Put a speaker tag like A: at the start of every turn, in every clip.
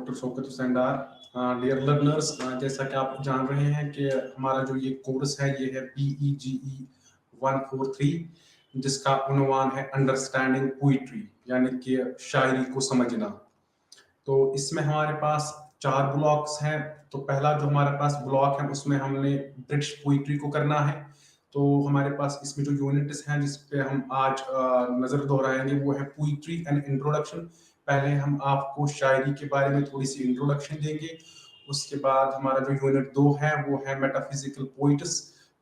A: Doctor Shaukat Hussain डार। Dear learners, जैसा कि आप जान रहे हैं कि हमारा जो ये कोर्स है ये है PEGE 143, जिसका उन्वान है अंडरस्टैंडिंग पोइट्री, यानी कि शायरी को समझना। तो इसमें हमारे पास 4 ब्लॉक्स हैं। तो पहला जो हमारे पास ब्लॉक है उसमें हमने ब्रिटिश पोइट्री को करना है। तो हमारे पास इसमें जो यूनिट्स हैं जिस पे हम आज नज़र दोहराएंगे वो है पोइट्री एंड इंट्रोडक्शन। पहले हम आपको शायरी के बारे में थोड़ी सी इंट्रोडक्शन देंगे। उसके बाद हमारा जो यूनिट 2 है वो है metaphysical poets,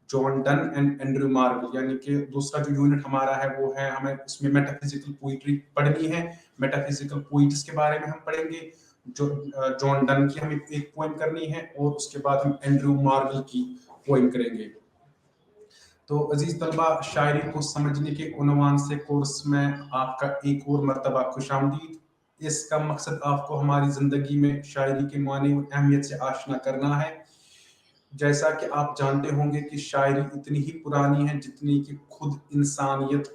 A: John Donne and Andrew marvel. यानी कि दूसरा जो यूनिट हमारा है वो है, हमें उसमें मेटाफिजिकल पोइट्री पढ़नी है। मेटाफिजिकल पोइट्स के बारे में हम पढ़ेंगे। जो जॉन डन की हमें एक पोएम करनी है और उसके बाद हम एंड्रयू मार्वेल की पोएम करेंगे। तो अजीज तलबा, शायरी को समझने के उन्वान से कोर्स में आपका एक और मर्तबा खुशामदीद। इसका मकसद आपको हमारी जिंदगी में शायरी के माने और अहमियत से आशना करना है। जैसा कि आप जानते होंगे कि शायरी इतनी ही पुरानी है जितनी कि खुद इंसानियत।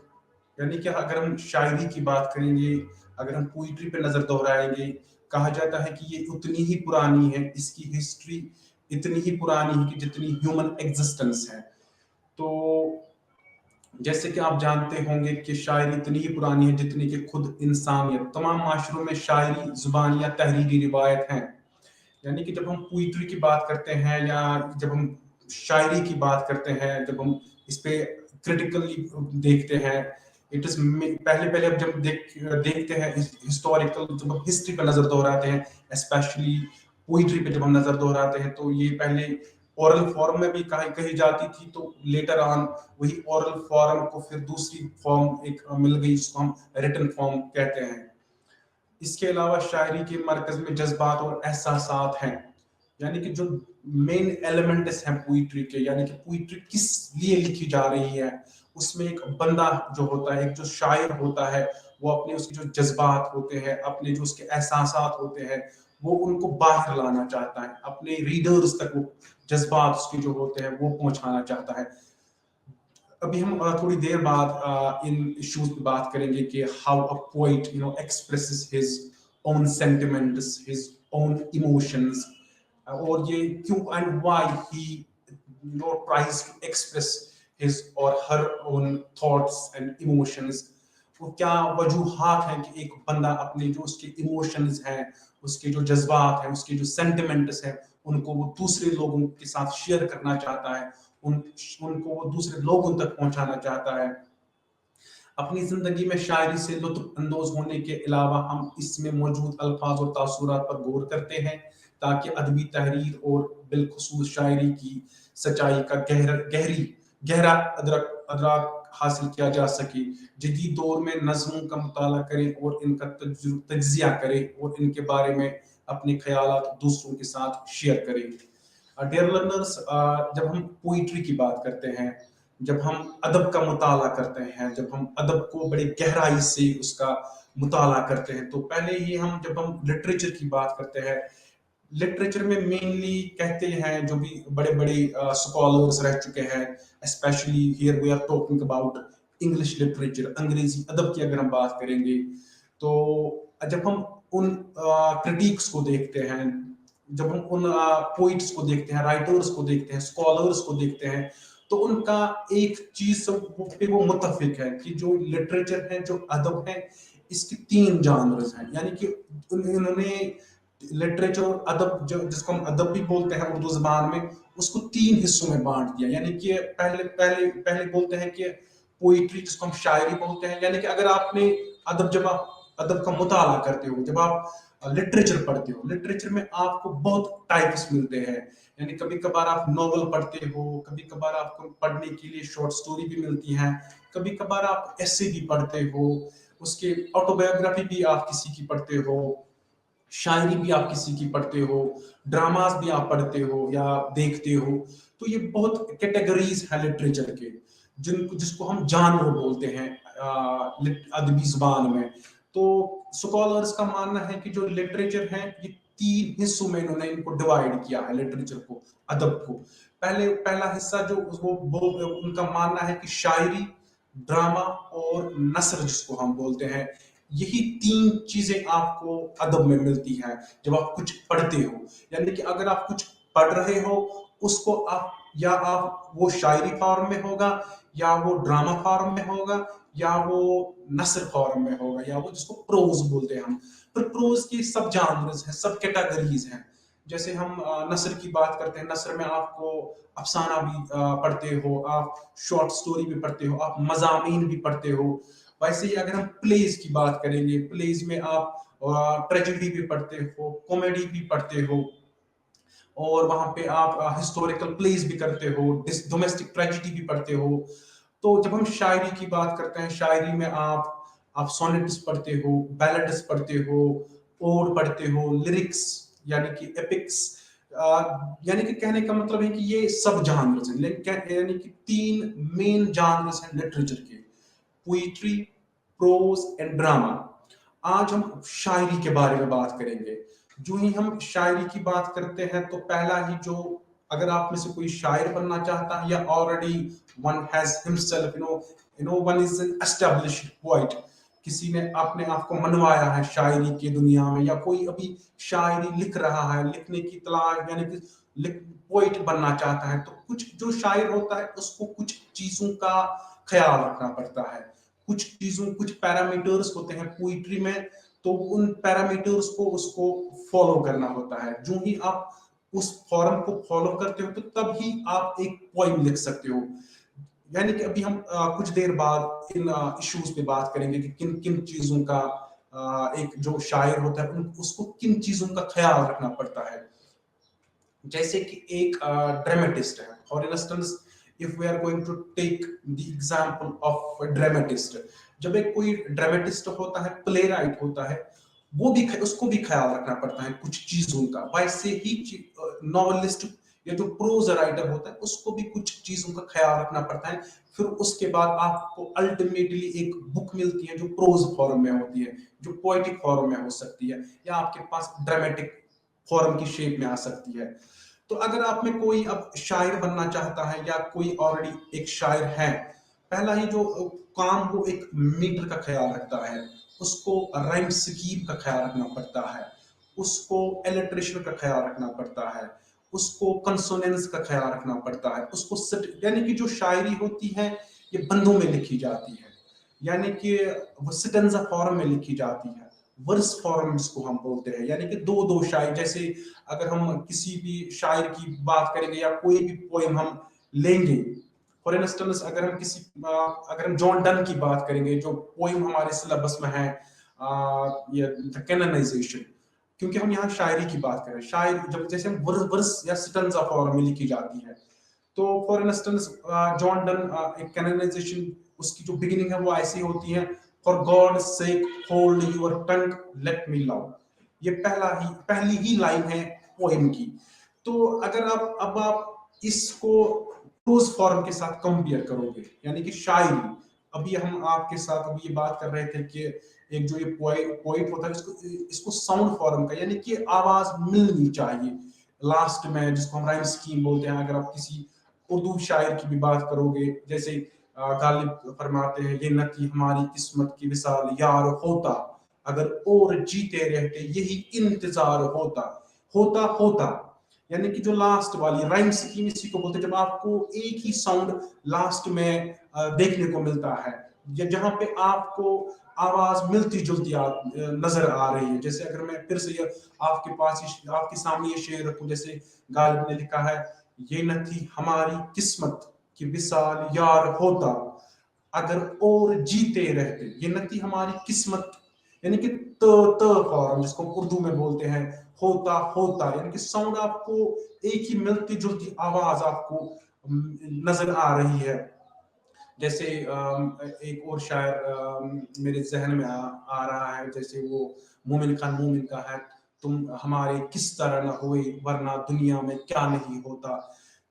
A: यानी कि अगर हम शायरी की बात करेंगे, अगर हम पोइट्री पे नजर दोहराएंगे, कहा जाता है कि ये उतनी ही पुरानी है, इसकी हिस्ट्री इतनी ही पुरानी है कि जितनी ह्यूमन एग्जिस्टेंस है। तो जैसे कि आप जानते होंगे कि शायरी इतनी ही पुरानी है जितनी कि खुद इंसानियत। तमाम माशरों में शायरी जुबान या तहरीरी रिवायत है। यानी कि जब हम पोइट्री की बात करते हैं या जब हम शायरी की बात करते हैं, जब हम इस पे क्रिटिकली देखते हैं, इट इज पहले पहले अब जब देखते हैं हिस्टोरिकल, जब हम हिस्ट्री पर नजर दोहराते हैं, स्पेशली पोइट्री पे जब हम नजर दोहराते हैं, तो ये पहले ओरल फॉर्म में भी कही जाती थी। तो लेटर ऑन वही ओरल फॉर्म को फिर दूसरी फॉर्म एक मिल गई जिसको हम रिटन फॉर्म कहते हैं। इसके अलावा शायरी के मरकज में जज्बात और एहसासात हैं। यानी कि जो मेन एलिमेंट्स हैं पोइट्री के, यानी कि पोइट्री किस लिए लिखी जा रही है, उसमें एक बंदा जो होता है, एक जो शायर होता है, वो अपने उसके जो जज्बात होते हैं, अपने जो उसके एहसासात होते हैं, वो उनको बाहर लाना चाहता है, अपने रीडर्स तक वो जज्बात उसके जो होते हैं वो पहुंचाना चाहता है। अभी हम थोड़ी देर बाद इन इश्यूज पे बात करेंगे कि how a poet expresses his own sentiments, his own emotions, और ये क्यों and why he tries to express his or her own thoughts and emotions. वो क्या वजूहात हैं कि एक बंदा अपने जो उसके इमोशंस हैं, उसके जो जज्बात हैं, उसके जो सेंटिमेंट्स हैं, उनको वो दूसरे लोगों के साथ शेयर करना चाहता है, उनको वो दूसरे लोगों तक पहुंचाना चाहता है। अपनी जिंदगी में शायरी से लुत्फ अंदोज होने के अलावा हम इसमें मौजूद अल्फाज और तासुरात पर गौर करते हैं, ताकि अदबी तहरीर और बिलखुसूस शायरी की सच्चाई का गहरा अदराक हासिल किया जा सके। जदीद दौर में नज़्मों का मुताला करें और इनका तज्जिया करें और इनके बारे में अपने ख्यालात दूसरों के साथ शेयर करें। डियर लर्नर्स, जब हम पोइट्री की बात करते हैं, जब हम अदब का मुताला करते हैं, जब हम अदब को बड़ी गहराई से उसका मुताला करते हैं, तो पहले ही जब हम लिटरेचर की बात करते हैं, लिटरेचर में मेनली कहते हैं जो भी बड़े बड़े स्कॉलर्स रह चुके हैं, specially here we are talking about English literature, अंग्रेजी अदब की अगर हम बात करेंगे, तो जब हम उन क्रिटिक्स को देखते हैं, जब हम उन पोइट्स को देखते हैं, राइटर्स को देखते हैं, स्कॉलर्स को देखते हैं, तो उनका एक चीज पे वो मुत्तफिक है कि जो लिटरेचर है, जो अदब है, इसकी 3 जानर्स हैं। यानी कि उन्होंने लिटरेचर और अदब, जो जिसको हम अदब भी बोलते हैं उर्दू जबान में, उसको 3 हिस्सों में बांट दिया। यानी कि पहले पहले पहले बोलते हैं कि पोइट्री, जिसको हम शायरी बोलते हैं। यानी कि अगर आपने जब आप अदब का मुताला करते हो, जब आप लिटरेचर पढ़ते हो, लिटरेचर में आपको बहुत टाइप्स मिलते हैं। यानी कभी कभार आप नॉवल पढ़ते हो, कभी कभार आपको पढ़ने के लिए शॉर्ट स्टोरी भी मिलती हैं, कभी कभार आप ऐसे भी पढ़ते हो, उसके ऑटोबायोग्राफी भी आप किसी की पढ़ते हो, शायरी भी आप किसी की पढ़ते हो, ड्रामास भी आप पढ़ते हो या देखते हो। तो ये बहुत कैटेगरीज है लिटरेचर के, जिसको हम जानवर बोलते हैं अदबी जुबान में। तो स्कॉलर्स का मानना है कि जो लिटरेचर है, ये 3 हिस्सों में इन्होंने इनको डिवाइड किया है, लिटरेचर को, अदब को। पहला हिस्सा जो उनका मानना है कि शायरी, ड्रामा और नसर जिसको हम बोलते हैं, यही 3 चीजें आपको अदब में मिलती हैं जब आप कुछ पढ़ते हो। यानी कि अगर आप कुछ पढ़ रहे हो, उसको आप या आप वो शायरी फॉर्म में होगा, या वो ड्रामा फॉर्म में होगा, या वो नस्र फॉर्म में होगा, या वो जिसको प्रोज बोलते हैं हम। पर प्रोज की सब जानर्स हैं, सब कैटेगरीज हैं। जैसे हम नस्र की बात करते हैं, नस्र में आपको अफसाना भी पढ़ते हो, आप शॉर्ट स्टोरी भी पढ़ते हो, आप मज़ामीन भी पढ़ते हो। वैसे ही अगर हम प्लेज की बात करेंगे, प्लेज में आप ट्रेजेडी भी पढ़ते हो, कॉमेडी भी पढ़ते हो, और वहां पे आप हिस्टोरिकल प्लेस भी करते हो, डोमेस्टिक ट्रेजेडी भी पढ़ते हो। तो जब हम शायरी की बात करते हैं, शायरी में आप सोनेट्स पढ़ते हो, बैलेड्स पढ़ते हो, ओड पढ़ते हो, लिरिक्स यानी कि एपिक्स। यानी कि कहने का मतलब है कि ये सब जानर्स हैं, लेकिन यानी कि 3 मेन जानर्स हैं लिटरेचर के: पोइट्री, प्रोज एंड ड्रामा। आज हम शायरी के बारे में बात करेंगे। जो ही हम शायरी की बात करते हैं तो पहला ही जो, अगर आप में से कोई शायर बनना चाहता है, या already one has himself one is an established poet, किसी ने अपने आप को मनवाया है शायरी की दुनिया में, या कोई अभी शायरी लिख रहा है, लिखने की तलाश, यानी कि पोइट बनना चाहता है, तो कुछ जो शायर होता है उसको कुछ चीजों का ख्याल रखना पड़ता है। कुछ चीजों, कुछ पैरामीटर्स होते हैं पोइट्री में, तो उन पैरामीटर्स को उसको फॉलो करना होता है। जो ही आप उस फॉर्म को फॉलो करते हो तो तभी आप एक पोइम लिख सकते हो। यानी कि अभी हम कुछ देर बाद इन इश्यूज पे बात करेंगे कि किन किन चीजों का एक जो शायर होता है उसको किन चीजों का ख्याल रखना पड़ता है। जैसे कि एक ड्रामेटिस्ट है, for instance if we are going to take the example of dramatist. जब एक कोई ड्रामेटिस्ट होता है, प्ले राइट होता है, वो भी उसको भी ख्याल रखना पड़ता है कुछ चीजों का। वैसे ही नॉवेलिस्ट या जो प्रोज राइटर होता है उसको भी कुछ चीजों का ख्याल रखना पड़ता है। फिर उसके बाद आपको अल्टीमेटली एक बुक मिलती है जो प्रोज फॉर्म में होती है, जो पोएटिक फॉर्म में हो सकती है, या आपके पास ड्रामेटिक फॉर्म की शेप में आ सकती है। तो अगर आप में कोई अब शायर बनना चाहता है, या कोई ऑलरेडी एक शायर है, पहला ही जो काम, वो एक मीटर का ख्याल रखता है, उसको राइम स्कीम का ख्याल रखना पड़ता है, उसको एलिट्रेशन का ख्याल रखना पड़ता है, उसको कंसोनेंस का ख्याल रखना पड़ता है, उसको यानी कि जो शायरी होती है ये बंदों में लिखी जाती है, यानी कि वो सिटेंजा फॉर्म में लिखी जाती है, वर्स फॉर्म जिसको हम बोलते हैं, यानी कि दो दो शायर। जैसे अगर हम किसी भी शायर की बात करेंगे, या कोई भी पोएम हम लेंगे, फॉर इंस्टेंस अगर हम अगर हम जॉन डन की बात करेंगे, जो पोएम हमारे सिलेबस में है, ये द कैनोनाइजेशन, क्योंकि हम यहाँ शायरी की बात करें, शायर जब जैसे हम वर्स या स्टेंजा फॉर्म में लिखी जाती है, तो फॉर इंस्टेंस जॉन डन एक कैनोनाइजेशन, उसकी जो बिगिनिंग है वो ऐसी होती है: for God sake hold your tongue, let me love. ये पहली ही लाइन है पोएम की। तो अगर आप इसको प्रोज फॉर्म के साथ कंपेयर करोगे, यानी कि शायरी, अभी हम आपके साथ अभी ये बात कर रहे थे कि एक जो ये पोइट होता है, इसको साउंड फॉर्म का, यानी कि आवाज मिलनी चाहिए लास्ट में, जिसको हम राइम स्कीम बोलते हैं। अगर आप किसी उर्दू शायर की भी बात करोगे, जैसे गालिब फरमाते हैं: ये न थी हमारी किस्मत की विसाल यार होता, अगर और जीते रहते यही इंतजार होता। होता होता, यानी कि जो लास्ट वाली राइम स्कीम इसी को बोलते हैं, जब आपको एक ही साउंड लास्ट में देखने को मिलता है, या जहां पे आपको आवाज मिलती जुलती नजर आ रही है। जैसे अगर मैं फिर से आपके पास आपके सामने ये शेर रखूं, जैसे गालिब ने लिखा है: ये न थी हमारी किस्मत कि विसाल यार होता, अगर और जीते रहते। ये न थी हमारी किस्मत, यानी कि त फॉर्म जिसको उर्दू में बोलते हैं, होता होता, यानी कि साउंड आपको एक ही मिलती जुलती आवाज आपको नजर आ रही है। जैसे एक और शायर मेरे जहन में आ रहा है, जैसे वो मोमिन खान मोमिन का है: तुम हमारे किस तरह न हुए वरना दुनिया में क्या नहीं होता।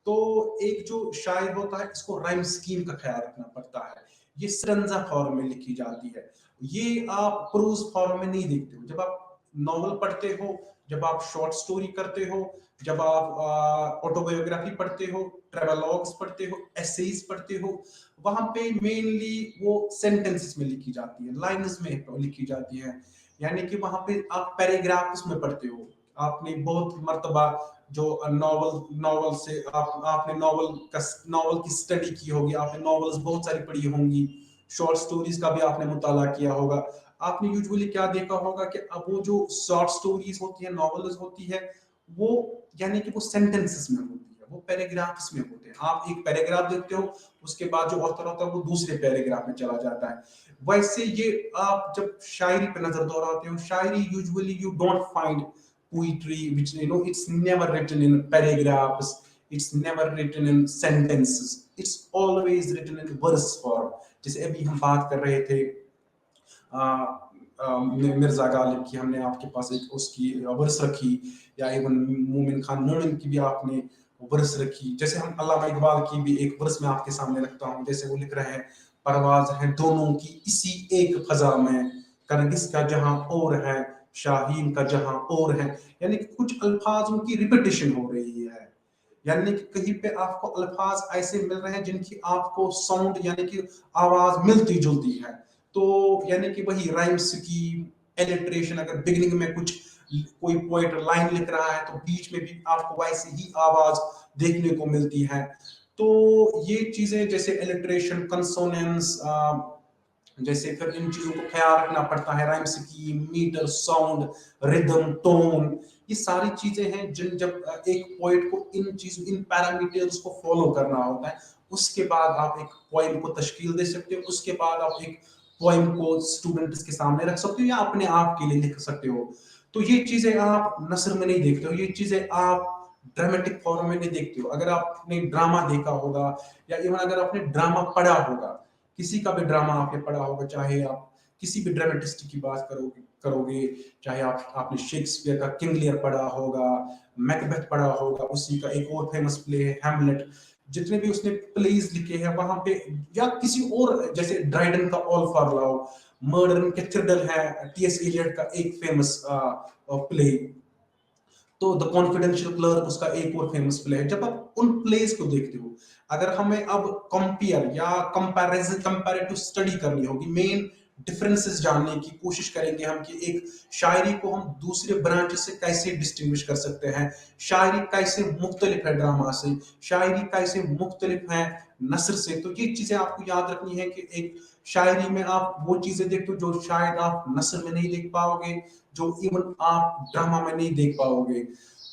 A: तो एक जो शायर होता है, इसको राइम स्कीम का ख्याल रखना पड़ता है। ये स्ट्रेंजा फॉर्म में लिखी जाती है, ये आप प्रोज फॉर्म में नहीं देखते हो। जब आप नॉवल पढ़ते हो, जब आप शॉर्ट स्टोरी करते हो, जब आप ऑटोबायोग्राफी पढ़ते हो, ट्रेवलॉग्स पढ़ते हो, एसेज पढ़ते हो, वहां पे मेनली वो सेंटेंसेस में लिखी जाती है, लाइन्स में लिखी जाती है। यानी कि वहां पे आप पैराग्राफ्स में पढ़ते हो। आपने बहुत मर्तबा जो नॉवल से आपने नॉवल की स्टडी की होगी, आपने नॉवेल्स बहुत सारी पढ़ी होंगी, शॉर्ट स्टोरीज का भी आपने मुताला किया होगा। आपने यूजुअली क्या देखा होगा कि अब वो जो शॉर्ट स्टोरीज होती है, नॉवेल्स होती है, वो यानी कि वो सेंटेंसेस में होती है, वो पैराग्राफ्स में होते हैं। आप एक पैराग्राफ देखते हो, उसके बाद जो ऑथर होता है वो दूसरे पैराग्राफ में चला जाता है। वैसे ये आप जब शायरी पे नजर दौड़ाते हो, शायरी usually you don't find poetry which it's never written in paragraphs, it's never written in sentences, it's always written in verse form। जैसे अभी हम बात कर रहे थे मिर्जा गालिब की, हमने आपके पास एक उसकी वर्स रखी, या इवन मोमिन खान मोमिन की भी आपने वर्स रखी। जैसे हम अल्लामा इकबाल की भी एक वर्स में आपके सामने रखता हूँ, जैसे वो लिख रहे हैं, परवाज है दोनों की इसी एक फजा में, करगिस का जहां और है, शाहीन का जहां और है। यानी कि कुछ अल्फाज उनकी रिपीटेशन हो रही है, यानी कि कहीं पे आपको अल्फाज ऐसे मिल रहे हैं जिनकी आपको साउंड यानी कि आवाज मिलती जुलती है। तो यानी कि वही राइम्स की एलिट्रेशन, अगर बिगिनिंग में कुछ कोई पोएट लाइन लिख रहा है तो बीच में भी आपको वैसी ही आवाज देखने को मिलती है। तो ये चीजें जैसे एलिट्रेशन, कंसोनेंस, जैसे फिर इन चीजों को ख्याल रखना पड़ता है, rhyme scheme, metre, sound, rhythm, tone, ये सारी चीजें हैं जिन जब एक पोएट को इन पैरामीटर्स को फॉलो करना होता है, उसके बाद आप एक पोएम को तश्कील दे सकते हो, उसके बाद आप एक पोएम को स्टूडेंट्स के सामने रख सकते हो या अपने आप के लिए लिख सकते हो। तो ये चीजें आप नस्र में नहीं देखते हो, ये चीजें आप ड्रामेटिक फॉर्म में नहीं देखते हो। अगर आपने ड्रामा देखा होगा या इवन अगर आपने ड्रामा पढ़ा होगा, किसी का भी ड्रामा आपने पढ़ा होगा, चाहे आप किसी भी ड्रामेटिस्ट की बात करोगे, चाहे आपने शेक्सपियर का किंग लियर पढ़ा होगा, मैकबेथ पढ़ा होगा, उसी का एक और फेमस प्ले है हैमलेट, जितने भी उसने प्लेज लिखे हैं वहां पे, या किसी और जैसे ड्राइडन का all for love, murder cathedral है टीएस एलियट का एक फेमस प्ले, तो द कॉन्फिडेंशियल क्लर्क उसका एक और फेमस प्ले है। जब आप उन प्लेस को देखते हो, अगर हमें अब कंपेयर या कंपैरेटिव स्टडी करनी होगी, मेन डिफरेंसेस जानने की कोशिश करेंगे हम कि एक शायरी को हम दूसरे ब्रांच से कैसे डिस्टिंग्विश कर सकते हैं, शायरी कैसे मुख्तलिफ है ड्रामा से, शायरी कैसे मुख्तलिफ है नसर से। तो ये चीजें आपको याद रखनी है कि एक शायरी में आप वो चीजें देखते हो जो शायद आप नसर में नहीं देख पाओगे, जो इवन आप ड्रामा में नहीं देख पाओगे।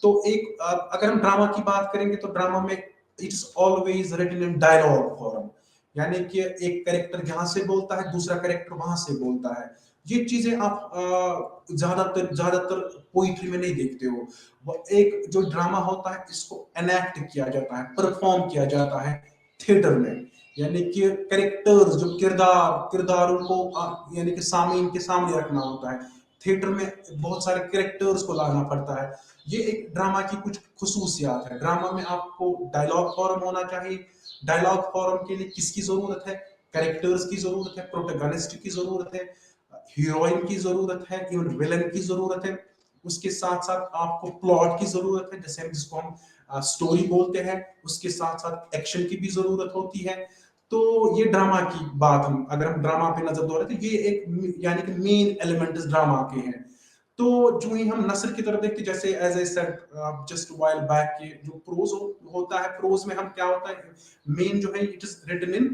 A: तो एक अगर हम ड्रामा की बात करेंगे तो ड्रामा में it is always written in dialogue form, यानी कि एक कैरेक्टर यहाँ से बोलता है, दूसरा कैरेक्टर वहां से बोलता है। ये चीजें आप ज्यादातर पोइट्री में नहीं देखते हो। एक जो ड्रामा होता है इसको एनेक्ट किया जाता है, परफॉर्म किया जाता है थिएटर में, यानी कि कैरेक्टर्स जो किरदारों को यानी कि सामीन के सामने रखना होता है। थिएटर में बहुत सारे कैरेक्टर्स को लाना पड़ता है। ये एक ड्रामा की कुछ खुसूसियात है। ड्रामा में आपको डायलॉग फॉर्म होना चाहिए। डायलॉग फॉर्म के लिए किसकी जरूरत है? कैरेक्टर्स की जरूरत है, प्रोटैगनिस्ट की जरूरत है, हीरोइन की जरूरत है, इवन विलन की जरूरत है। उसके साथ साथ आपको प्लॉट की जरूरत है, जैसे जिसको हम स्टोरी बोलते हैं। उसके साथ साथ एक्शन की भी जरूरत होती है। तो ये ड्रामा की बात, हम अगर हम ड्रामा पे नजर दौड़े तो ये एक यानी कि मेन एलिमेंट ड्रामा के हैं। तो जो ही हम नस्र की तरफ देखते, जैसे as I said just while back, के जो प्रोज होता है, प्रोज में हम क्या होता है, मेन जो है it is written in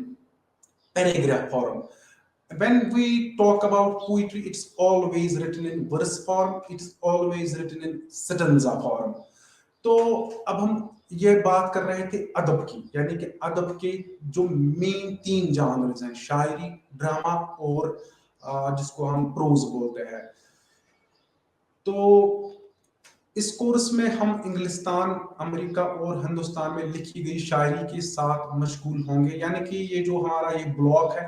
A: paragraph form. When we talk about poetry, it's always written in verse form, it's always written in stanza form। तो अब हम ये बात कर रहे थे अदब की, यानी कि अदब के जो मेन 3 जॉनर्स हैं, शायरी, ड्रामा और जिसको हम प्रोज बोलते हैं। तो इस कोर्स में हम इंग्लिस्तान, अमेरिका और हिंदुस्तान में लिखी गई शायरी के साथ मशगूल होंगे। यानी कि ये जो हमारा ये ब्लॉक है,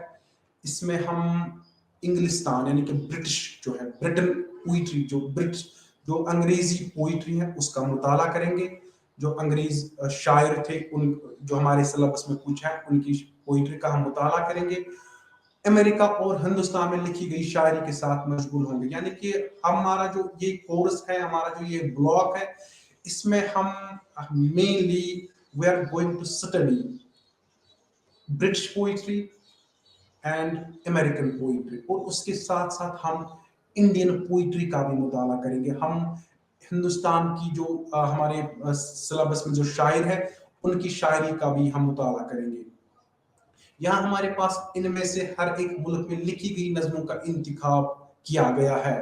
A: इसमें हम इंग्लिस्तान यानी कि ब्रिटिश जो है, ब्रिटेन पोइट्री, जो अंग्रेजी पोइट्री है उसका मुताला करेंगे। जो अंग्रेज शायर थे, उन जो हमारे सिलेबस में कुछ है, उनकी पोइट्री का हम मुताला करेंगे। अमेरिका और हिंदुस्तान में लिखी गई शायरी के साथ मशगूल होंगे। यानी कि हमारा जो ये कोर्स है, हमारा जो ये ब्लॉक है, इसमें हम mainly we are going to study British poetry and American poetry, और उसके साथ साथ हम इंडियन पोइट्री का भी मुताला करेंगे। हम हिंदुस्तान की जो हमारे सिलेबस में जो शायर है उनकी शायरी का भी हम मुताला करेंगे। यहाँ हमारे पास इनमें से हर एक मुल्क में लिखी गई नज़मों का इंतखाब किया गया है,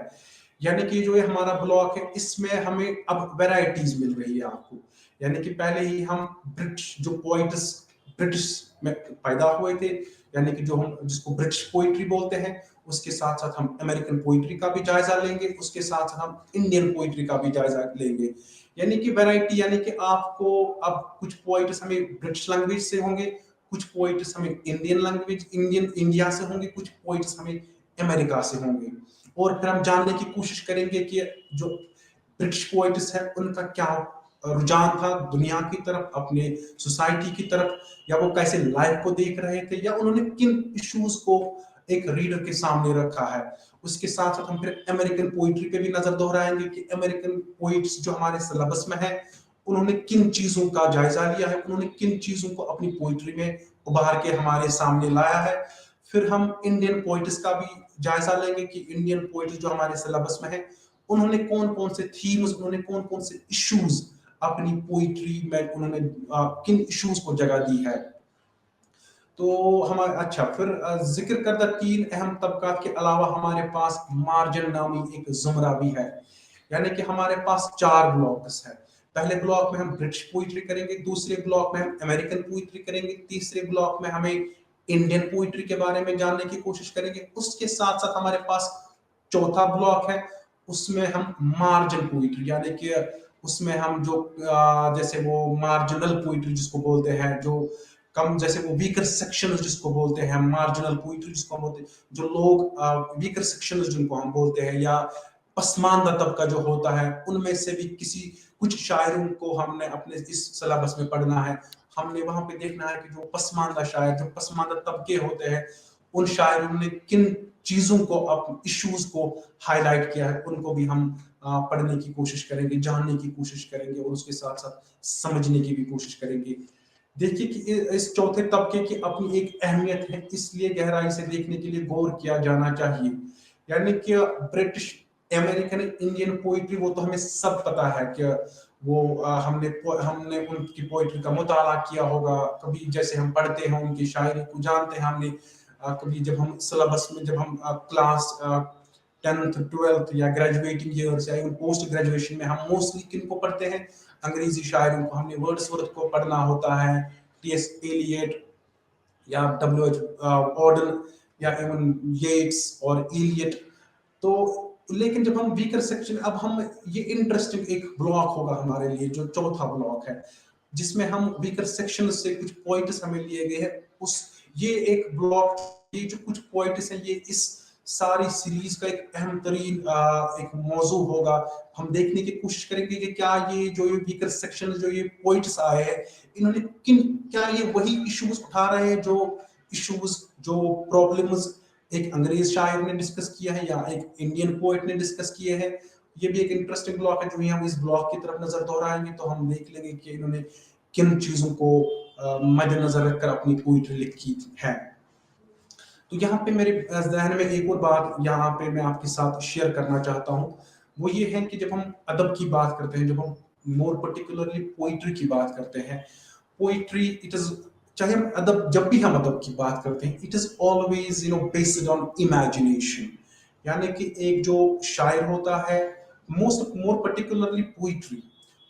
A: यानी कि जो ये हमारा ब्लॉक है इसमें हमें अब वैरायटीज मिल रही है आपको। यानी कि पहले ही हम ब्रिटिश जो पोइट्स ब्रिटिश में पैदा हुए थे, यानी कि जो हम जिसको ब्रिटिश पोइट्री बोलते हैं, उसके साथ साथ हम अमेरिकन पोइट्री का भी जायजा लेंगे, उसके साथ साथ हम इंडियन पोइट्री का भी जायजा लेंगे। यानी कि वैरायटी, यानी कि आपको अब कुछ पोइट्स हमें ब्रिटिश लैंग्वेज से होंगे, कुछ पोइट्स हमें इंडियन लैंग्वेज इंडिया से होंगे, कुछ पोइट्स हमें अमेरिका से होंगे। और फिर हम जानने की कोशिश करेंगे कि जो ब्रिटिश पोइट्स है उनका क्या रुझान था दुनिया की तरफ, अपने सोसाइटी की तरफ, या वो कैसे लाइफ को देख रहे थे, या उन्होंने किन इश्यूज को एक रीडर के सामने रखा है। उसके साथ साथ हम फिर अमेरिकन पोइट्री पे भी नजर दोहराएंगे कि अमेरिकन पोइट्स जो हमारे सिलेबस में है उन्होंने किन चीजों का जायजा लिया है, उन्होंने किन चीजों को अपनी पोइट्री में उभार के हमारे सामने लाया है। फिर हम इंडियन पोइट्स का भी जायजा लेंगे कि इंडियन पोइट्स जो हमारे सिलेबस में है उन्होंने कौन कौन से थीम्स, उन्होंने कौन कौन से इश्यूज अपनी पोइट्री में उन्होंने किन इश्यूज को जगह दी है। तो हमारे अच्छा फिर जिक्र करदा तीन अहम तबकात के अलावा हमारे पास मार्जिन नामी एक जुमरा भी है, यानी कि हमारे पास 4 ब्लॉक्स है। पहले ब्लॉक में हम ब्रिटिश पोइट्री करेंगे, दूसरे ब्लॉक में हम अमेरिकन पोइट्री करेंगे, तीसरे ब्लॉक में हमें इंडियन पोइट्री के बारे में जानने की कोशिश करेंगे। उसके साथ साथ हमारे पास चौथा ब्लॉक है, उसमें हम मार्जिन पोइट्री, यानी कि उसमें हम जो जैसे वो मार्जिनल पोइट्री जिसको बोलते हैं, जो कम, जैसे वो वीकर सेक्शन जिसको बोलते हैं, मार्जिनल पोइट्री जिसको हम बोलते हैं, जो लोग वीकर सेक्शन जिनको हम बोलते हैं, या पसमानदा तबका जो होता है, उनमें से भी किसी कुछ शायरों को हमने अपने इस सिलेबस में पढ़ना है। हमने वहां पे देखना है कि जो पसमानदा शायर, जो पसमानदा तबके होते हैं, उन शायरों ने किन चीजों को, अपने इश्यूज को हाईलाइट किया है, उनको भी हम पढ़ने की कोशिश करेंगे, जानने की कोशिश करेंगे, और उसके साथ साथ समझने की भी कोशिश करेंगे। देखिए कि इस चौथे तबके की अपनी एक अहमियत है, इसलिए गहराई से देखने के लिए गौर किया जाना चाहिए। यानी कि ब्रिटिश, अमेरिकन, इंडियन पोइट्री वो तो हमें सब पता है कि वो हमने उनकी पोइट्री का मुताला किया होगा, कभी जैसे हम पढ़ते हैं उनकी शायरी को जानते हैं हमने, कभी जब हम सिलेबस में, जब हम क्लास 10th 12th या ग्रेजुएटिंग ईयर्स या पोस्ट ग्रेजुएशन में हम मोस्टली किन को पढ़ते हैं, अंग्रेजी शायरों को। हमने वर्ड्सवर्थ को पढ़ना होता है, टी.एस. एलियट या W.H. ऑर्डन या इवन येट्स और इलियट। तो लेकिन जब हम वीकर सेक्शन, अब हम ये इंटरेस्टिंग एक ब्लॉक होगा हमारे लिए, जो चौथा ब्लॉक है, जिसमें हम वीकर सेक्शन से कुछ पॉइंट्स हमें लिए गए हैं, उस ये एक ब्लॉक, ये जो कुछ पॉइंट्स हैं, ये इस सारी सीरीज का एक अहम तरीन एक मौजू होगा। हम देखने की कोशिश करेंगे कि क्या ये जो ये वीकर सेक्शन, जो ये पॉइंट्स आए हैं, इन्होंने क्या ये वही इश्यूज उठा रहे हैं जो इश्यूज, जो प्रॉब्लम्स एक अंग्रेज शायर ने डिस्कस किया है या एक इंडियन पोएट ने डिस्कस किए हैं। ये भी एक इंटरेस्टिंग ब्लॉक है, जो हम इस ब्लॉक की तरफ नजर दोहराएंगे तो हम देख लेंगे कि इन्होंने किन चीजों को मद्देनजर रखकर अपनी पोइट्री लिखी है। तो यहाँ पे मेरे जहन में एक और बात यहाँ पे मैं आपके साथ शेयर करना चाहता हूँ, वो ये है कि जब हम अदब की बात करते हैं, जब हम मोर पर्टिकुलरली पोइट्री की बात करते हैं, पोइट्री इट इज, चाहे हम अदब, जब भी हम अदब की बात करते हैं, it is always based on imagination. यानी कि एक जो शायर होता है, मोर पर्टिकुलरली पोइट्री,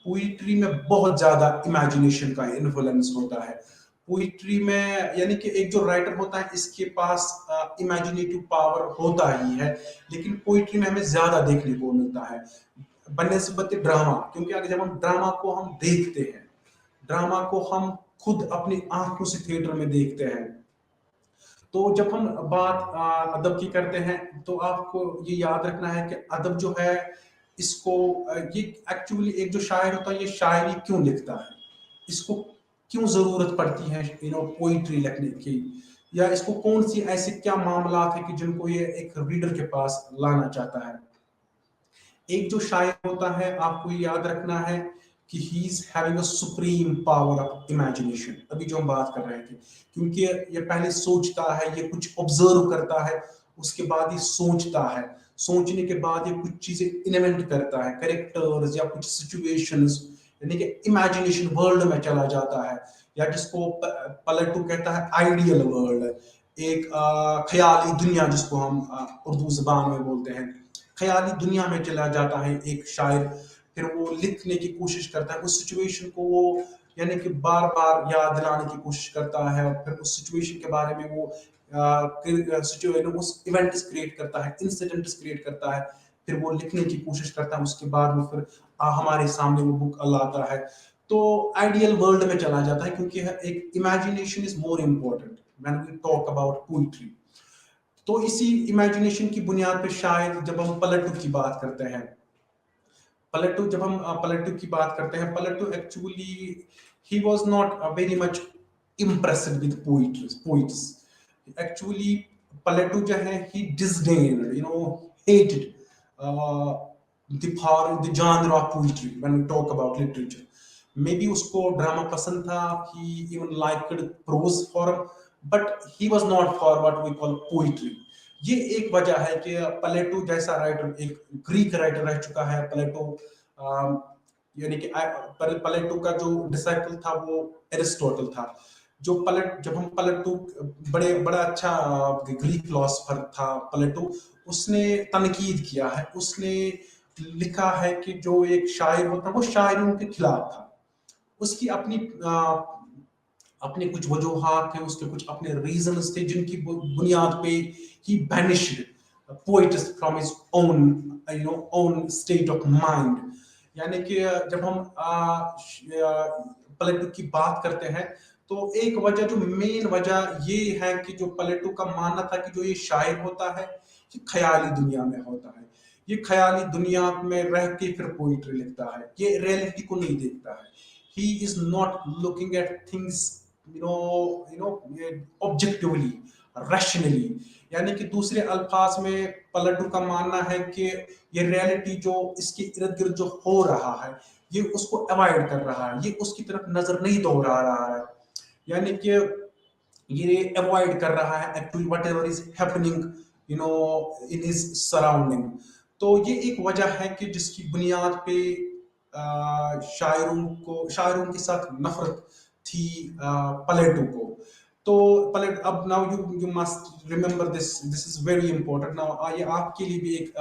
A: पोइट्री में बहुत ज्यादा इमेजिनेशन का इन्फ्लुएंस होता है। पोइट्री में यानी कि एक जो राइटर होता है इसके पास इमेजिनेटिव पावर होता ही है, लेकिन पोइट्री में हमें ज्यादा देखने को मिलता है बनिस्बत ड्रामा। क्योंकि अगर जब हम ड्रामा को हम देखते हैं, ड्रामा को हम खुद अपनी आंखों से थिएटर में देखते हैं, तो जब हम बात अदब की करते हैं तो आपको ये याद रखना है कि अदब जो है इसको ये एक्चुअली एक जो शायर होता है ये शायरी क्यों लिखता है, इसको क्यों जरूरत पड़ती है पोइट्री लिखने की, या इसको कौन सी ऐसे क्या मामला है कि जिनको ये एक रीडर के पास लाना चाहता है। एक जो शायर होता है, आपको याद रखना है कि he is having a supreme power of imagination, अभी जो हम बात कर रहे थे। क्योंकि ये पहले सोचता है, ये कुछ ऑब्जर्व करता है, उसके बाद ये सोचता है, सोचने के बाद ये कुछ चीजें इन्वेंट करता है, कैरेक्टर्स या कुछ सिचुएशंस, यानी कि इमेजिनेशन वर्ल्ड में चला जाता है, या जिसको प्लेटो कहता है आइडियल वर्ल्ड, एक ख्याली दुनिया जिसको हम उर्दू जबान में बोलते हैं, ख्याली दुनिया में चला जाता है एक शायर। फिर वो लिखने की कोशिश करता है उस सिचुएशन को, वो यानी कि बार बार याद दिलाने की कोशिश करता है, फिर उस सिचुएशन के बारे में वो उस इवेंट्स क्रिएट करता है, इंसिडेंट्स क्रिएट करता है, फिर वो लिखने की कोशिश करता है, उसके बाद में फिर हमारे सामने वो बुक लाता है। तो आइडियल वर्ल्ड में चला जाता है, क्योंकि एक imagination is more important when we talk about poetry. तो इसी इमेजिनेशन की बुनियाद पे शायद जब हम प्लेटो की बात करते हैं, प्लेटो जब हम प्लेटो की बात करते हैं, Plato actually he was not very much impressed with poets actually. Plato जो है he disdained, hated the genre of poetry when we talk about literature. Maybe उसको ड्रामा पसंद था, he even liked prose form, but he was not for what we call poetry. ये एक वजह है कि प्लेटो जैसा राइटर, एक ग्रीक राइटर रह चुका है प्लेटो, यानी कि प्लेटो का जो डिसाइपल था वो एरिस्टोटल था। जब हम प्लेटो, बड़ा अच्छा ग्रीक फिलोसोफर था प्लेटो, उसने तनकीद किया है, उसने लिखा है कि जो एक शायर होता है वो शायरों के खिलाफ था, उसकी अपने कुछ वजूहात थे, उसके कुछ अपने रीजंस थे जिनकी बुनियाद पे he banished poets from his own state of mind. यानी कि जब हम प्लेटो की बात करते हैं, तो एक वजह, जो मेन वजह ये है कि जो प्लेटो का मानना था कि जो ये शायर होता है ये ख्याली दुनिया में होता है, ये ख्याली दुनिया में रह के फिर पोइट्री लिखता है, ये रियलिटी को नहीं देखता है। he is not looking at things objectively, rationally। यानी कि दूसरे अल्फाज में प्लेटो का मानना है कि ये रियलिटी जो इसके इर्द गिर्द जो हो रहा है, ये उसको अवॉइड कर रहा है, ये उसकी तरफ नजर नहीं दौड़ा रहा है, यानी कि ये अवॉइड कर रहा है actually what ever is happening in his surrounding. तो ये एक वजह है कि जिसकी बुनियाद पे शायरों के साथ नफरत थी प्लेटो को। तो प्लेटो, अब now you must remember this is very important now, ये आपके लिए भी एक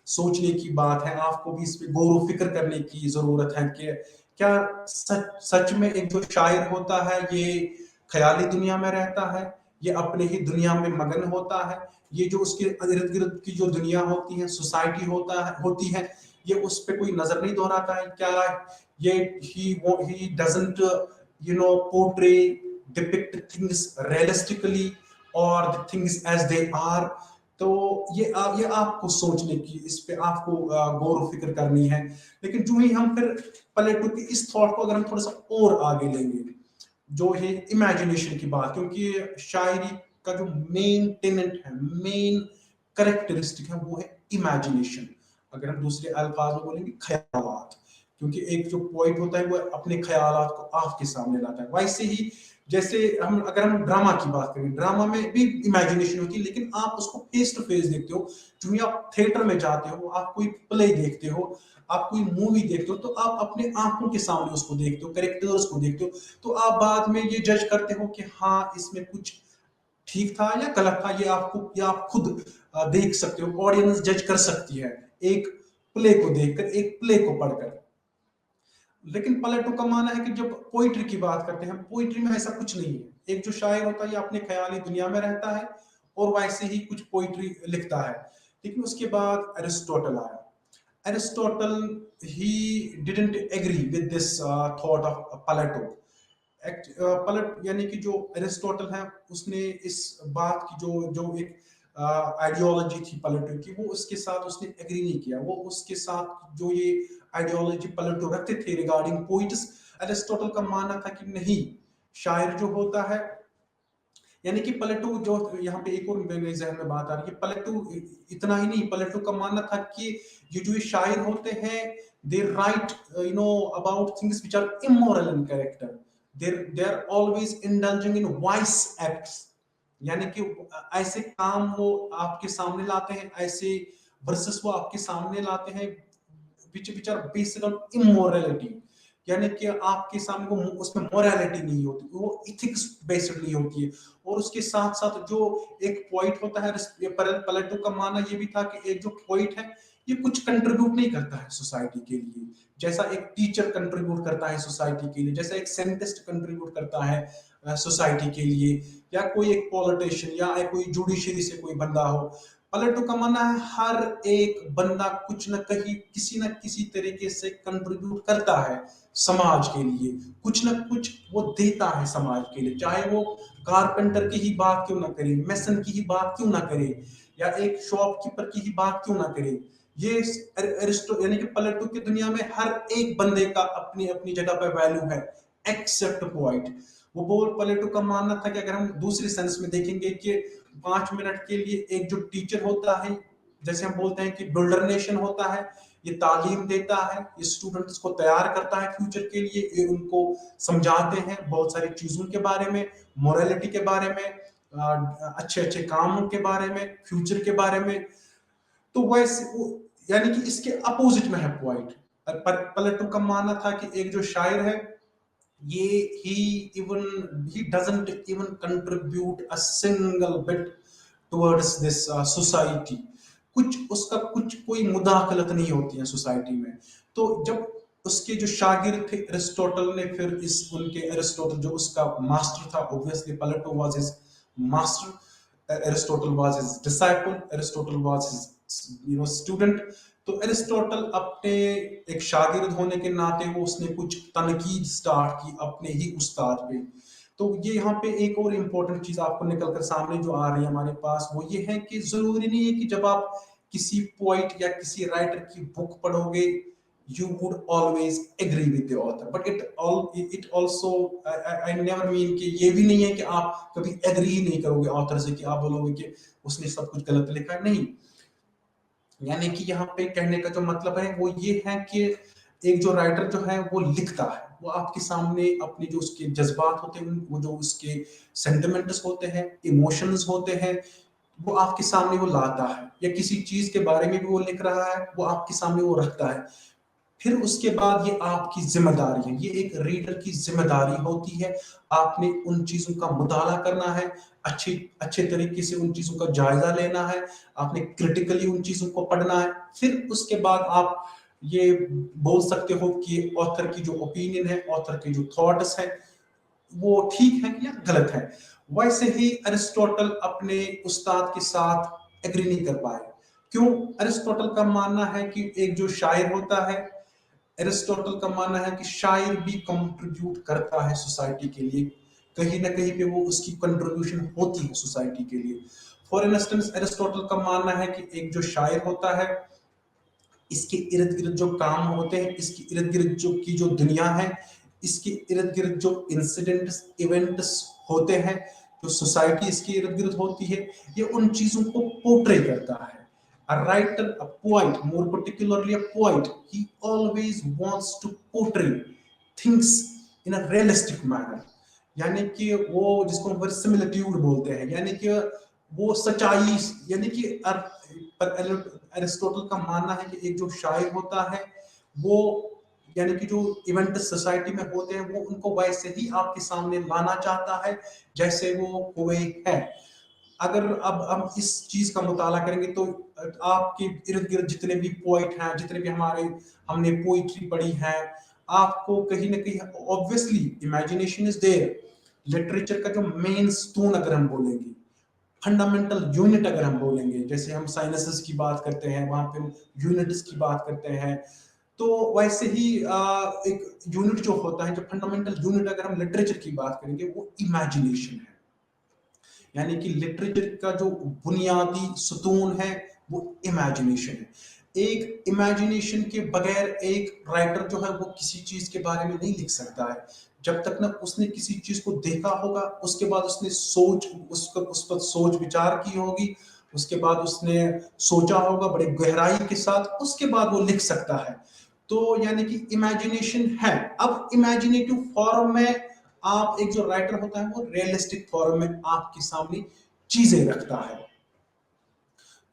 A: सोचने की बात है, आपको भी इस पे गौर फिक्र करने की जरूरत है कि क्या सच में एक जो शायर होता है ये ख्याली दुनिया में रहता है, ये अपने ही दुनिया में मगन होता है, ये जो उसके इर्द गिर्द की जो दुनिया होती है, सोसाइटी होती है, ये उस पे कोई नजर नहीं दोहराता है क्या? ये he doesn't portray, depict things realistically or the things as they are। तो ये आपको सोचने की, इस पे आपको गौर फिक्र करनी है। लेकिन जो ही हम फिर प्लेटो के इस थॉट को अगर हम थोड़ा सा और आगे लेंगे, जो है इमेजिनेशन की बात, क्योंकि शायरी का जो मेन टेनेंट है, मेन करेक्टरिस्टिक है, वो है इमेजिनेशन। अगर हम दूसरे अल्फाज में बोलेंगे ख्यालात, क्योंकि एक जो पोइट होता है वो अपने ख्यालात को आपके सामने लाता है। वैसे ही जैसे अगर हम ड्रामा की बात करें, ड्रामा में भी इमेजिनेशन होती है, लेकिन आप उसको फेस टू फेस देखते हो। जो आप थिएटर में जाते हो, आप कोई प्ले देखते हो, आप कोई मूवी देखते हो, तो आप अपने आंखों के सामने उसको देखते हो, कैरेक्टर्स को देखते हो, तो आप बाद में ये जज करते हो कि हाँ इसमें कुछ ठीक था या गलत था। ये आप खुद देख सकते हो, ऑडियंस जज कर सकती है एक प्ले को देखकर, एक प्ले को पढ़कर। लेकिन प्लेटो का मानना है कि जब पोइट्री की बात करते हैं, पोइट्री में ऐसा कुछ नहीं है। एक जो शायर होता है ये अपने ख्याली दुनिया में रहता है और वैसे ही कुछ पोइट्री लिखता है। लेकिन उसके बाद एरिस्टोटल आया। Aristotle he didn't agree with this thought of Plato. यानी कि जो एरिस्टोटल है, उसने इस बात की जो एक आइडियोलॉजी थी प्लेटो की, वो उसके साथ उसने एग्री नहीं किया। वो उसके साथ जो ये आइडियोलॉजी प्लेटो रखते थे रिगार्डिंग पोइट्स, एरिस्टोटल का मानना था कि नहीं, शायर जो होता है यानी कि प्लेटो जो यहाँ पे एक और मेरे जहन में बात आ रही है, प्लेटो इतना ही नहीं, प्लेटो का मानना था कि ये जो ये शायर होते हैं, they write about things which are immoral in character, they are always indulging in vice acts, यानी कि ऐसे काम वो आपके सामने लाते हैं, ऐसे वर्सेस वो आपके सामने लाते हैं which are based on immorality, यानी कि आपके सामने वो उसमें मोरालिटी नहीं होती, वो इथिक्स बेस्ड नहीं होती है। और उसके साथ साथ जो एक पॉइंट होता है, प्लेटो का मानना ये भी था कि एक जो पॉइंट है ये कुछ कंट्रीब्यूट नहीं करता है सोसाइटी के लिए, जैसा एक टीचर कंट्रीब्यूट करता है सोसाइटी के लिए, जैसा एक साइंटिस्ट कंट्रीब्यूट करता है सोसाइटी के लिए, या कोई एक पॉलिटिशियन या कोई जुडिशरी से कोई बंदा हो। प्लेटो का मानना है हर एक बंदा कुछ न किसी तरीके से कंट्रीब्यूट करता है समाज के लिए, कुछ न कुछ वो देता है समाज के लिए, चाहे वो कारपेंटर की ही बात क्यों ना करे, मेसन की ही बात क्यों ना करे, या एक शॉपकीपर की ही बात क्यों ना करे। ये अरिस्टो यानी कि प्लेटो की दुनिया में हर एक बंदे का अपनी अपनी जगह पे वैल्यू है, एक्सेप्ट पॉइंट। वो बोल प्लेटो का मानना था कि अगर हम दूसरे सेंस में देखेंगे कि 5 मिनट के लिए एक जो टीचर होता है, जैसे हम बोलते हैं कि बिल्डर नेशन होता है, ये तालीम देता है, ये स्टूडेंट्स को तैयार करता है फ्यूचर के लिए, ये उनको समझाते हैं बहुत सारी चीजों के बारे में, मोरालिटी के बारे में, अच्छे अच्छे कामों के बारे में, फ्यूचर के बारे में। तो वैसे यानी कि इसके अपोजिट में है पॉइंट। पर प्लेटो का मानना था कि एक जो शायर है, ये he doesn't even contribute a single bit towards this society, कुछ उसका कुछ कोई मुदाखलत नहीं होती है सोसाइटी में। तो जब उसके जो शागिर्द थे अरिस्टोटल ने फिर इस उनके अरिस्टोटल जो उसका मास्टर था, obviously Plato was his master, Aristotle was his disciple, Aristotle was his student. तो अरिस्टोटल अपने एक शागिर्द होने के नाते वो उसने कुछ तनकीद स्टार्ट की अपने ही उस्ताद पे। तो ये यहाँ पे एक और इम्पोर्टेंट चीज आपको निकल कर सामने जो आ रही है हमारे पास, वो ये है कि जरूरी नहीं है कि जब आप किसी पोइट या किसी राइटर की बुक पढ़ोगे you would always agree with the author, but it also I never mean कि ये भी नहीं है कि आप कभी एग्री ही नहीं करोगे ऑथर से, कि आप बोलोगे कि उसने सब कुछ गलत लिखा है, नहीं। यानी कि यहाँ पे कहने का जो मतलब है वो ये है कि एक जो राइटर जो है वो लिखता है, वो आपके सामने अपने जो उसके जज्बात होते हैं, वो जो उसके सेंटिमेंट्स होते हैं, इमोशंस होते हैं, वो आपके सामने वो लाता है, या किसी चीज के बारे में भी वो लिख रहा है, वो आपके सामने वो रखता है। फिर उसके बाद ये आपकी जिम्मेदारी है, ये एक रीडर की जिम्मेदारी होती है, आपने उन चीजों का मुताला करना है, अच्छे अच्छे तरीके से उन चीजों का जायजा लेना है, आपने क्रिटिकली उन चीजों को पढ़ना है। फिर उसके बाद आप ये बोल सकते हो कि ऑथर की जो ओपिनियन है, ऑथर के जो थॉट्स हैं, वो ठीक है या गलत है। वैसे ही अरिस्टोटल अपने उस्ताद के साथ एग्री नहीं कर पाए। क्यों? अरिस्टोटल का मानना है कि एक जो शायर होता है, एरिस्टोटल का मानना है कि शायर भी कंट्रीब्यूट करता है सोसाइटी के लिए, कहीं ना कहीं पे वो उसकी कंट्रीब्यूशन होती है सोसाइटी के लिए। फॉर इंस्टेंस एरिस्टोटल का मानना है कि एक जो शायर होता है, इसके इर्द गिर्द जो काम होते हैं, इसके इर्द गिर्द जो की जो दुनिया है, इसके इर्द गिर्द जो इंसिडेंट्स इवेंट्स होते हैं, जो सोसाइटी इसके इर्द गिर्द होती है, ये उन चीजों को पोर्ट्रे करता है। A writer, a poet, more particularly a poet, he always wants to portray things in a realistic manner, यानी कि वो जिसको हम verisimilitude बोलते हैं, यानी कि वो सच्चाई, यानी कि एरिस्टोटल का मानना है कि एक जो शायर होता है वो, यानी कि जो इवेंट सोसाइटी में होते हैं, वो उनको वैसे ही आपके सामने लाना चाहता है जैसे वो हुए हैं। अगर अब हम इस चीज का मुताला करेंगे तो आपके इर्द गिर्द जितने भी पोइट हैं, जितने भी हमने पोइट्री पढ़ी है, आपको कहीं ना कहीं obviously imagination is there. Literature का जो मेन स्टोन अगर हम बोलेंगे, फंडामेंटल यूनिट अगर हम बोलेंगे, जैसे हम साइंसेस की बात करते हैं वहां पे यूनिट्स की बात करते हैं, तो वैसे ही एक यूनिट जो होता है, जो फंडामेंटल यूनिट अगर हम लिटरेचर की बात करेंगे, वो इमेजिनेशन है। यानी कि लिटरेचर का जो बुनियादी सुतून है वो इमेजिनेशन है। एक इमेजिनेशन के बगैर एक राइटर जो है वो किसी चीज के बारे में नहीं लिख सकता है। जब तक ना उसने किसी चीज को देखा होगा, उसके बाद उसने सोच उस पर सोच विचार की होगी, उसके बाद उसने सोचा होगा बड़े गहराई के साथ, उसके बाद वो लिख सकता है। तो यानी कि इमेजिनेशन है। अब इमेजिनेटिव फॉर्म में आप, एक जो राइटर होता है वो रियलिस्टिक फॉर्म में आपके सामने चीजें रखता है।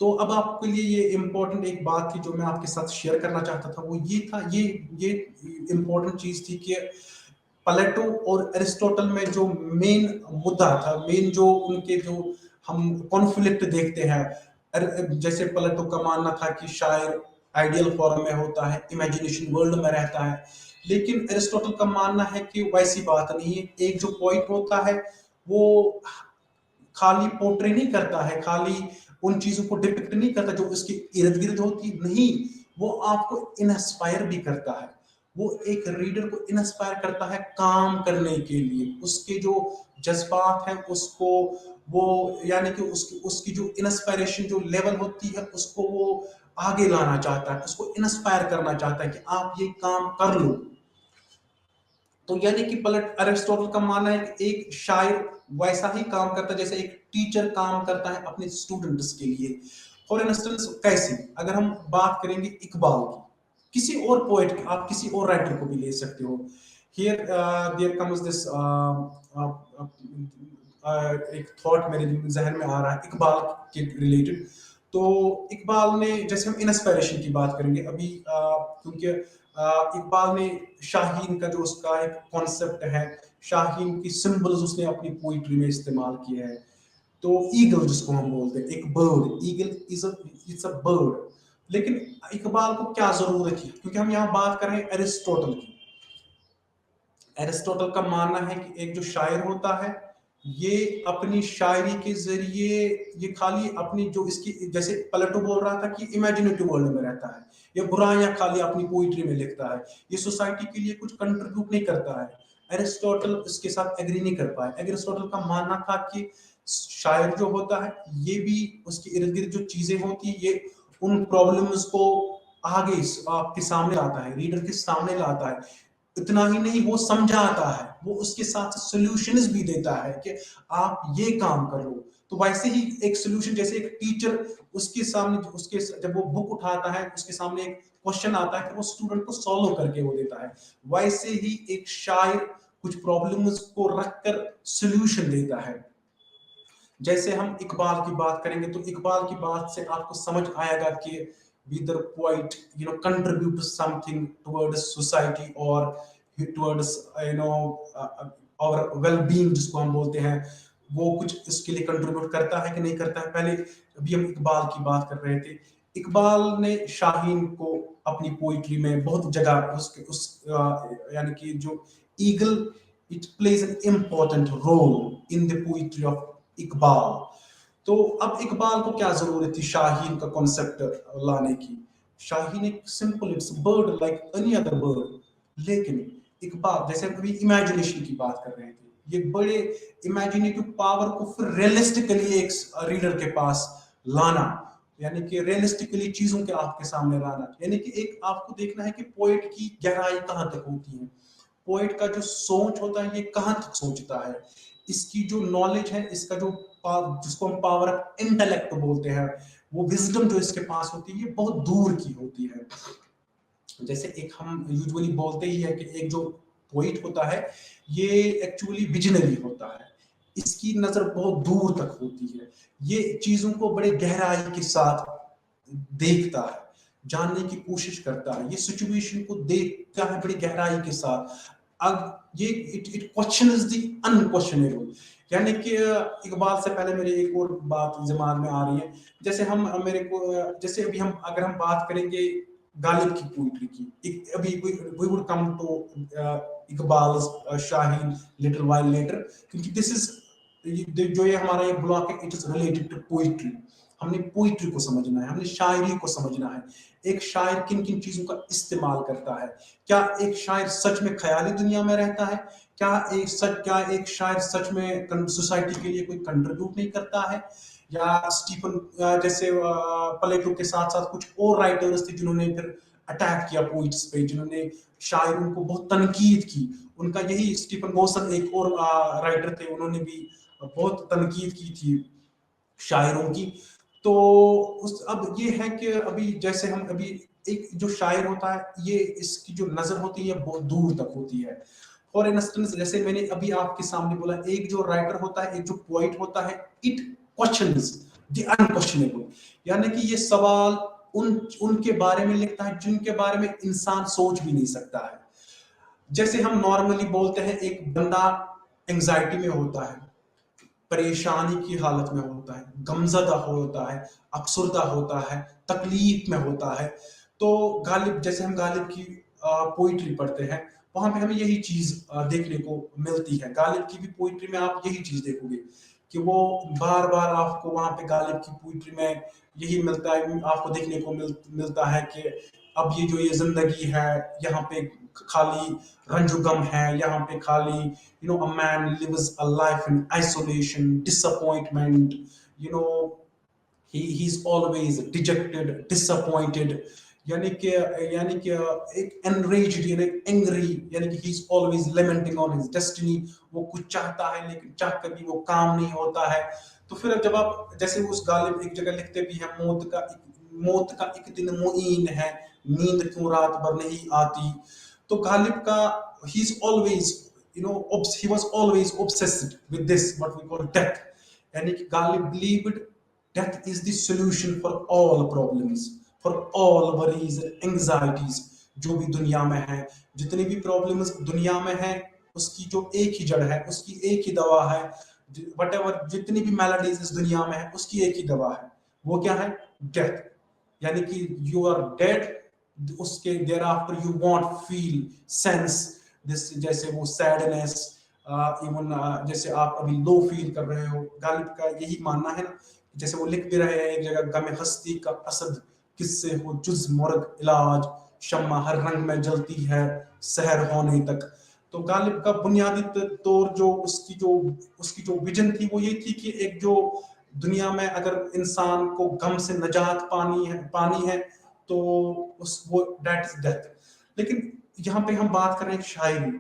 A: तो अब आपके लिए ये इंपॉर्टेंट एक बात थी जो मैं आपके साथ शेयर करना चाहता था, वो ये था, ये इंपॉर्टेंट चीज थी कि प्लेटो और एरिस्टोटल में जो मेन मुद्दा था, मेन जो उनके जो हम कॉन्फ्लिक्ट देखते हैं, जैसे प्लेटो का मानना था कि शायर आइडियल फॉर्म में होता है, इमेजिनेशन वर्ल्ड में रहता है, लेकिन एरिस्टोटल का मानना है कि वैसी बात नहीं है। एक जो पॉइंट होता है वो खाली पोर्ट्रे नहीं करता है, खाली उन चीजों को डिपिक्ट नहीं करता जो उसके इर्द गिर्द होती नहीं, वो आपको इंस्पायर भी करता है। वो एक रीडर को इंस्पायर करता है काम करने के लिए, उसके जो जज्बात हैं उसको वो, यानी कि उसकी उसकी जो इंस्पायरेशन जो लेवल होती है उसको वो आगे लाना चाहता है, उसको इंस्पायर करना चाहता है कि आप ये काम कर लो। तो यानी कि पलट अरिस्टोटल का मानना है कि एक शायर वैसा ही काम करता है जैसे एक टीचर काम करता है अपने स्टूडेंट्स के लिए। फॉर इंस्टेंस कैसे, अगर हम बात करेंगे इकबाल की, किसी और पोएट की, आप किसी और राइटर को भी ले सकते हो। हियर देयर कम्स दिस एक थॉट मेरे जहन में आ रहा है इकबाल के रिलेटेड। तो इकबाल ने, जैसे हम इंस्पिरेशन की बात करेंगे अभी, क्योंकि इकबाल ने शाहीन का जो उसका एक कॉन्सेप्ट है, शाहीन की सिंबल्स उसने अपनी पोइट्री में इस्तेमाल किए हैं। तो ईगल जिसको हम बोलते हैं, एक bird, eagle it's a bird. लेकिन इकबाल को क्या जरूरत थी, क्योंकि हम यहाँ बात कर रहे हैं एरिस्टोटल की। एरिस्टोटल का मानना है कि एक जो शायर होता है ये अपनी शायरी के जरिए, ये खाली अपनी जो इसकी, जैसे प्लेटो बोल रहा था कि इमेजिनेटिव वर्ल्ड में रहता है, ये बुराइयां खाली अपनी पोइट्री में लिखता है, ये सोसाइटी के लिए कुछ कंट्रीब्यूट नहीं करता है। एरिस्टोटल इसके साथ एग्री नहीं कर पाया। एरिस्टोटल का मानना था कि शायर जो होता है ये भी, उसके इर्द गिर्द जो चीजें होती है ये उन प्रॉब्लम्स को आगे आपके सामने लाता है, रीडर के सामने लाता है। इतना ही नहीं, वो समझाता है, वो उसके साथ सॉल्यूशंस भी देता है कि आप ये काम कर लो। तो वैसे ही एक सॉल्यूशन, जैसे एक टीचर उसके सामने, उसके जब वो बुक उठाता है उसके सामने एक क्वेश्चन आता है कि वो स्टूडेंट को सॉल्व करके वो देता है, वैसे ही एक शायर कुछ प्रॉब्लम्स को रखकर सॉल्यूशन देता है। जैसे हम इकबाल की बात करेंगे तो इकबाल की बात से आपको समझ आएगा कि whether poet contribute something towards society or towards our well being जिसको हम बोलते हैं, वो कुछ इसके लिए कंट्रीब्यूट करता है कि नहीं करता है। पहले अभी हम इकबाल की बात कर रहे थे, इकबाल ने शाहीन को अपनी पोइट्री में बहुत जगह उसके उस यानी कि जो eagle, it plays an important role in the poetry of Iqbal. तो अब इकबाल को क्या जरूरत थी शाहीन का कॉन्सेप्ट लाने की। शाहीन एक simple, it's bird like any other bird, लेकिन इकबाल, जैसे अभी इमेजिनेशन की बात कर रहे थे, ये बड़े इमेजिनेटिव पावर को फिर रियलिस्टिकली एक रीडर के पास लाना, यानी कि रियलिस्टिकली चीजों के आपके सामने लाना, यानी कि एक आपको देखना है कि पोएट की गहराई कहाँ तक होती है, पोएट का जो सोच होता है ये कहाँ तक सोचता है, इसकी जो नॉलेज है, इसका जो जिसको हम पावर ऑफ इंटेलेक्ट बोलते हैं, वो विजडम जो इसके पास होती है ये बहुत दूर की होती है। जैसे एक हम यूजुअली बोलते ही है कि एक जो पोइट होता है ये एक्चुअली विजनरी होता है, इसकी नजर बहुत दूर तक होती है, ये चीजों को बड़े गहराई के साथ देखता है, जानने की कोशिश करता है, ये सिचुएशन को देखता है बड़ी गहराई के साथ। अब ये इट क्वेश्चंस द अनक्वेश्चनेबल। यानी कि इकबाल से पहले मेरी एक और बात दिमाग में आ रही है, जैसे हम मेरे को, जैसे अभी हम अगर हम बात करेंगे गालिब की पोइट्री की, अभी we would come to Iqbal, शाहीन लिटिल व्हाइल लेटर, क्योंकि दिस इज जो ये हमारा ये ब्लॉक है, it is related to poetry. हमने पोइट्री को समझना है, हमने शायरी को समझना है, एक शायर किन किन चीजों का इस्तेमाल करता है, क्या एक शायर सच में ख्याली दुनिया में रहता है, क्या एक शायर सच में सोसाइटी के लिए कोई कंट्रीब्यूट नहीं करता है, या स्टीफन जैसे प्लेटो के साथ साथ कुछ और राइटर्स थे जिन्होंने फिर अटैक किया पोइट्स पे, जिन्होंने शायरों को बहुत तनकीद की। उनका यही स्टीफन गोसन एक और राइटर थे, उन्होंने भी बहुत तनकीद की थी शायरों की। तो उस अब ये है कि अभी जैसे हम अभी एक जो शायर होता है, ये इसकी जो नजर होती है बहुत दूर तक होती है। फॉर इंस्टेंस, जैसे मैंने अभी आपके सामने बोला, एक जो राइटर होता है, एक जो पोइट होता है, इट क्वेश्चंस द अनक्वेश्चनेबल, यानी कि ये सवाल उनके बारे में लिखता है जिनके बारे में इंसान सोच भी नहीं सकता है। जैसे हम नॉर्मली बोलते हैं, एक बंदा एंजाइटी में होता है, परेशानी की हालत में होता है, गमजदा होता है, अफसरदा होता है, तकलीफ में होता है, तो गालिब, जैसे हम गालिब की पोइट्री पढ़ते हैं, वहां पे हमें यही चीज देखने को मिलती है। गालिब की भी पोइट्री में आप यही चीज देखोगे कि वो बार बार आपको वहां पे गालिब की पोइट्री में यही मिलता है, आपको देखने को मिलता है कि अब ये जो ये जिंदगी है, यहाँ पे खाली रंजो गम है, यहाँ पे खाली a man lives a life in isolation, disappointment, you know, he's always dejected, disappointed, यानी कि एक enraged, यानी angry, यानी कि he's always lamenting on his destiny, वो कुछ चाहता है लेकिन चाह कर भी वो काम नहीं होता है। तो फिर जब आप, जैसे उस गालिब एक जगह लिखते भी हैं, मौत का एक दिन मुईन है, नींद क्यों रात भर नहीं आती। तो गालिब का he is always, he was always obsessed with this what we call death, यानी कि Ghalib believed death is the solution for all problems, for all worries and anxieties, जो भी दुनिया में है, जितनी भी प्रॉब्लम्स दुनिया में है, उसकी जो एक ही जड़ है, उसकी एक ही दवा है। whatever, जितनी भी मैलेडीज इस दुनिया में है, उसकी एक ही दवा है, वो क्या है? डेथ। यानी कि यू आर डेड, उसके thereafter you won't feel sense this, जैसे वो सैडनेस, इवन जैसे आप अभी लो फील कर रहे हो, गालिब का यही मानना है ना, जैसे वो लिख भी रहे हैं एक जगह, गम हस्ती का असद किससे हो जुज मुर्ग इलाज, शम्मा हर रंग में जलती है सहर होने तक। तो गालिब का बुनियादी तौर जो उसकी जो विजन थी, वो ये थी कि एक जो दुनिया में अगर इंसान को गम से नजात पानी है तो वो दैट इज डेथ। लेकिन यहाँ पे हम बात कर रहे हैं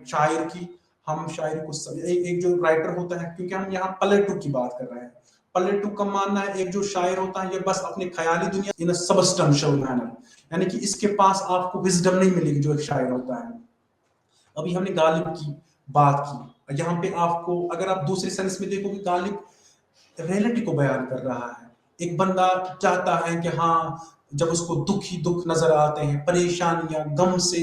A: शायर की, हम शायर को एक जो राइटर होता है, क्योंकि हम यहाँ प्लेटो की बात कर रहे हैं। प्लेटो का मानना है एक जो शायर होता है, ये बस अपने ख्याली दुनिया इन सबस्टेंशियल मैनर, यानी कि इसके पास आपको विजडम नहीं मिलेगी जो एक शायर होता है। अभी हमने गालिब की बात की, यहाँ पे आपको अगर आप दूसरे सेंस में देखोगे, गालिब रियलिटी को बयान कर रहा है। एक बंदा चाहता है कि हाँ, जब उसको दुख ही दुख नजर आते हैं, परेशानियां, गम से,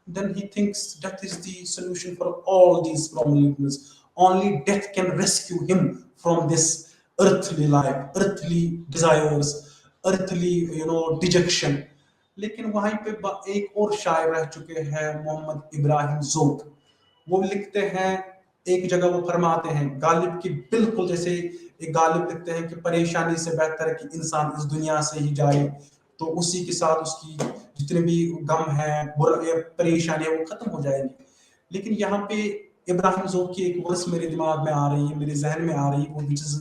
A: then he thinks death is the solution for all these problems. Only death can rescue him from this earthly life, earthly desires, earthly dejection. लेकिन वहीं पे एक और शायर रह चुके हैं, मोहम्मद इब्राहिम ज़ोक। वो लिखते हैं, एक जगह वो फरमाते हैं गालिब की बिल्कुल जैसे एक गालिब लिखते हैं कि परेशानी से बेहतर है कि इंसान इस दुनिया से ही जाए, तो उसी के साथ उसकी जितने भी गम है, परेशानी है, वो खत्म हो जाएंगी। लेकिन यहाँ पे इब्राहिम ज़ोक की एक वर्स मेरे दिमाग में आ रही है, मेरे जहन में आ रही है, वो विच इज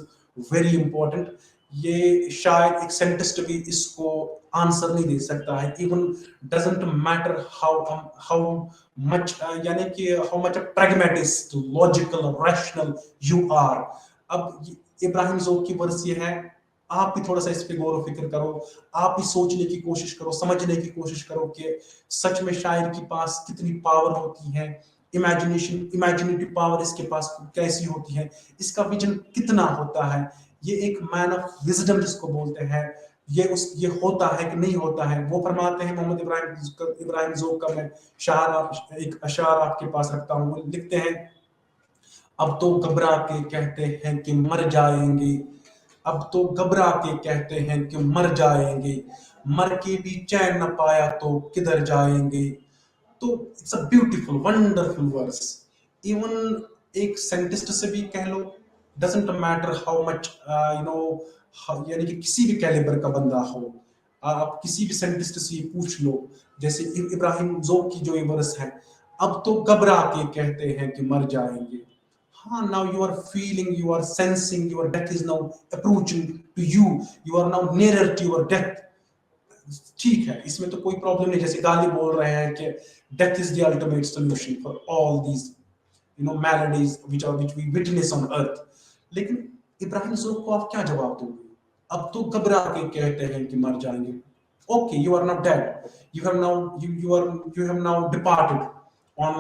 A: वेरी इंपॉर्टेंट। ये शायद एक साइंटिस्ट भी इसको आंसर नहीं दे सकता है। Even doesn't matter how much, यानी कि how much pragmatist, logical, rational you are. अब इब्राहिम ज़ोक की वर्स ये है, आप भी थोड़ा सा इस पे गौर व फिक्र करो, आप भी सोचने की कोशिश करो, समझने की कोशिश करो कि सच में शायर के पास कितनी पावर होती है, इमेजिनेटिव पावर इसके पास कैसी होती है, इसका विजन कितना होता है। ये एक मैन ऑफ विजडम जिसको बोलते हैं, ये होता है कि नहीं होता है। वो फरमाते हैं, मोहम्मद इब्राहिम ज़ोक का मैं एक अशार आपके पास रखता हूँ। वो लिखते हैं, अब तो घबरा के कहते हैं कि मर जाएंगे, अब तो घबरा के कहते हैं कि मर जाएंगे, मर के भी चैन न पाया तो किधर जाएंगे। तो it's a beautiful wonderful verse. Even एक साइंटिस्ट से भी कह लो, डजंट मैटर हाउ मच यानी कि किसी भी कैलिबर का बंदा हो, आप किसी भी साइंटिस्ट से ये पूछ लो, जैसे इब्राहिम ज़ोक की जो ये वर्स है, अब तो घबरा के कहते हैं कि मर जाएंगे। हाँ, now you are feeling, you are sensing, your death is now approaching to you, you are now nearer to your death. ठीक है, इसमें तो कोई प्रॉब्लम नहीं। जैसे गाली बोल रहे हैं कि death is the ultimate solution for all these maladies which we witness on earth। लेकिन इब्राहिम ज़ोक को आप क्या जवाब दोगे? अब तो घबरा के कहते हैं कि मर जाएंगे। Okay, you are not dead, you have now departed on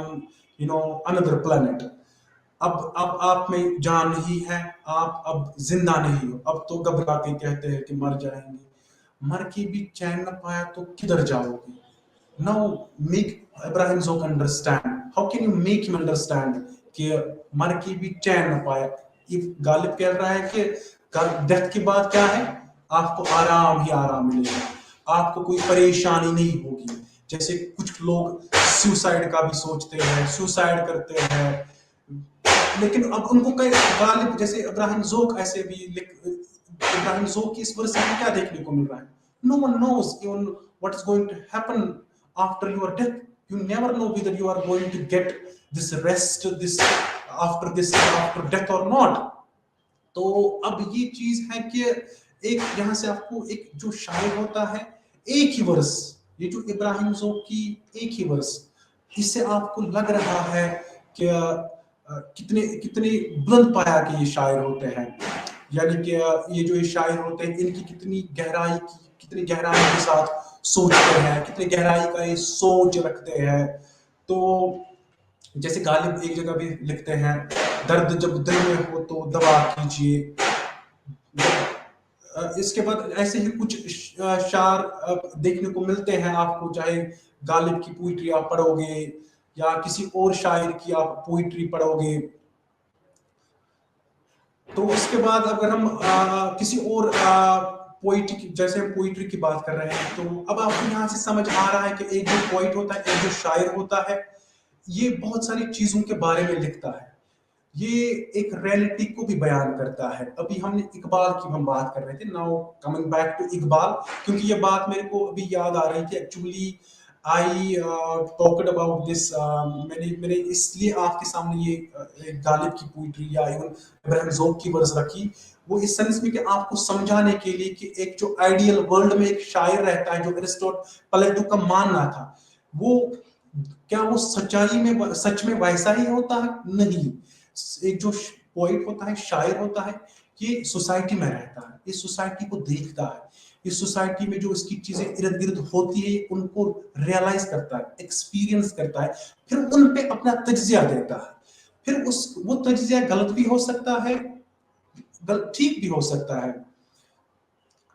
A: another planet। अब आप में जान नहीं है, आप अब जिंदा नहीं हो। अब तो घबरा के कहते हैं कि मर जाएंगे। मर के भी चैन न पाया तो किधर जाओगे? Now make Ibrahim Zok understand। How can you make him understand कि मर के भी चैन न पाया? गालिब कह रहा है कि डेथ के बाद क्या है? आपको आराम ही आराम मिलेगा, आपको कोई परेशानी नहीं होगी। जैसे कुछ लोग सुसाइड का भी सोचते हैं, सुसाइड करते हैं, लेकिन अब उनको कई गालिब जैसे इब्राहिम ज़ोक ऐसे भी इब्राहिम ज़ोक की इस वर्ष में क्या देखने को मिल रहा है? No one knows even what is going to happen after your death। You never know whether you are going to get this rest after death or not। तो अब ये चीज है कि एक यहाँ से आपको एक जो शायर होता है, एक ही वर्ष, ये जो इब्राहिम ज़ोक की एक ही वर्ष, इससे आपको लग रहा है कि कितने कितने बुलंद पाया के ये शायर होते हैं। यानी कि ये जो ये शायर होते हैं, इनकी कितनी गहराई के साथ सोचते हैं, कितनी गहराई का ये सोच रखते हैं। तो जैसे गालिब एक जगह भी लिखते हैं, दर्द जब दिल में हो तो दवा कीजिए। इसके बाद ऐसे ही कुछ शार देखने को मिलते हैं आपको, चाहे गालिब की पोइट्री आप पढ़ोगे या किसी और शायर की आप पोइट्री पढ़ोगे। तो उसके बाद अगर हम किसी और पोइट्री, जैसे हम पोइट्री की बात कर रहे हैं, तो अब आपको यहाँ से समझ आ रहा है कि एक जो पोइट होता है, एक जो शायर होता है, ये बहुत सारी चीजों के बारे में लिखता है। ये एक रियलिटी को भी बयान करता है। अभी हमने इकबाल की हम बात कर रहे थे, now coming back to Iqbal, क्योंकि ये बात मेरे को अभी याद आ रही थी। Actually I talked about this, मैंने इसलिए आपके सामने ये गालिब की पोइट्री या इवन इब्राहिम ज़ोक की वर्स रखी, वो इस सेंस में कि आपको समझाने के लिए कि एक जो आइडियल वर्ल्ड में एक शायर रहता है, जो प्लेटो का मानना था, वो क्या वो सच्चाई में सच में वैसा ही होता है? नहीं। एक जो पोइट होता है, शायर होता है, ये सोसाइटी में रहता है, इस सोसाइटी को देखता है, इस सोसाइटी में जो इसकी चीजें इर्द गिर्द होती है उनको रियलाइज करता है, एक्सपीरियंस करता है, फिर उन पे अपना तज्जिया देता है। फिर वो तज्जिया गलत भी हो सकता है, ठीक भी हो सकता है।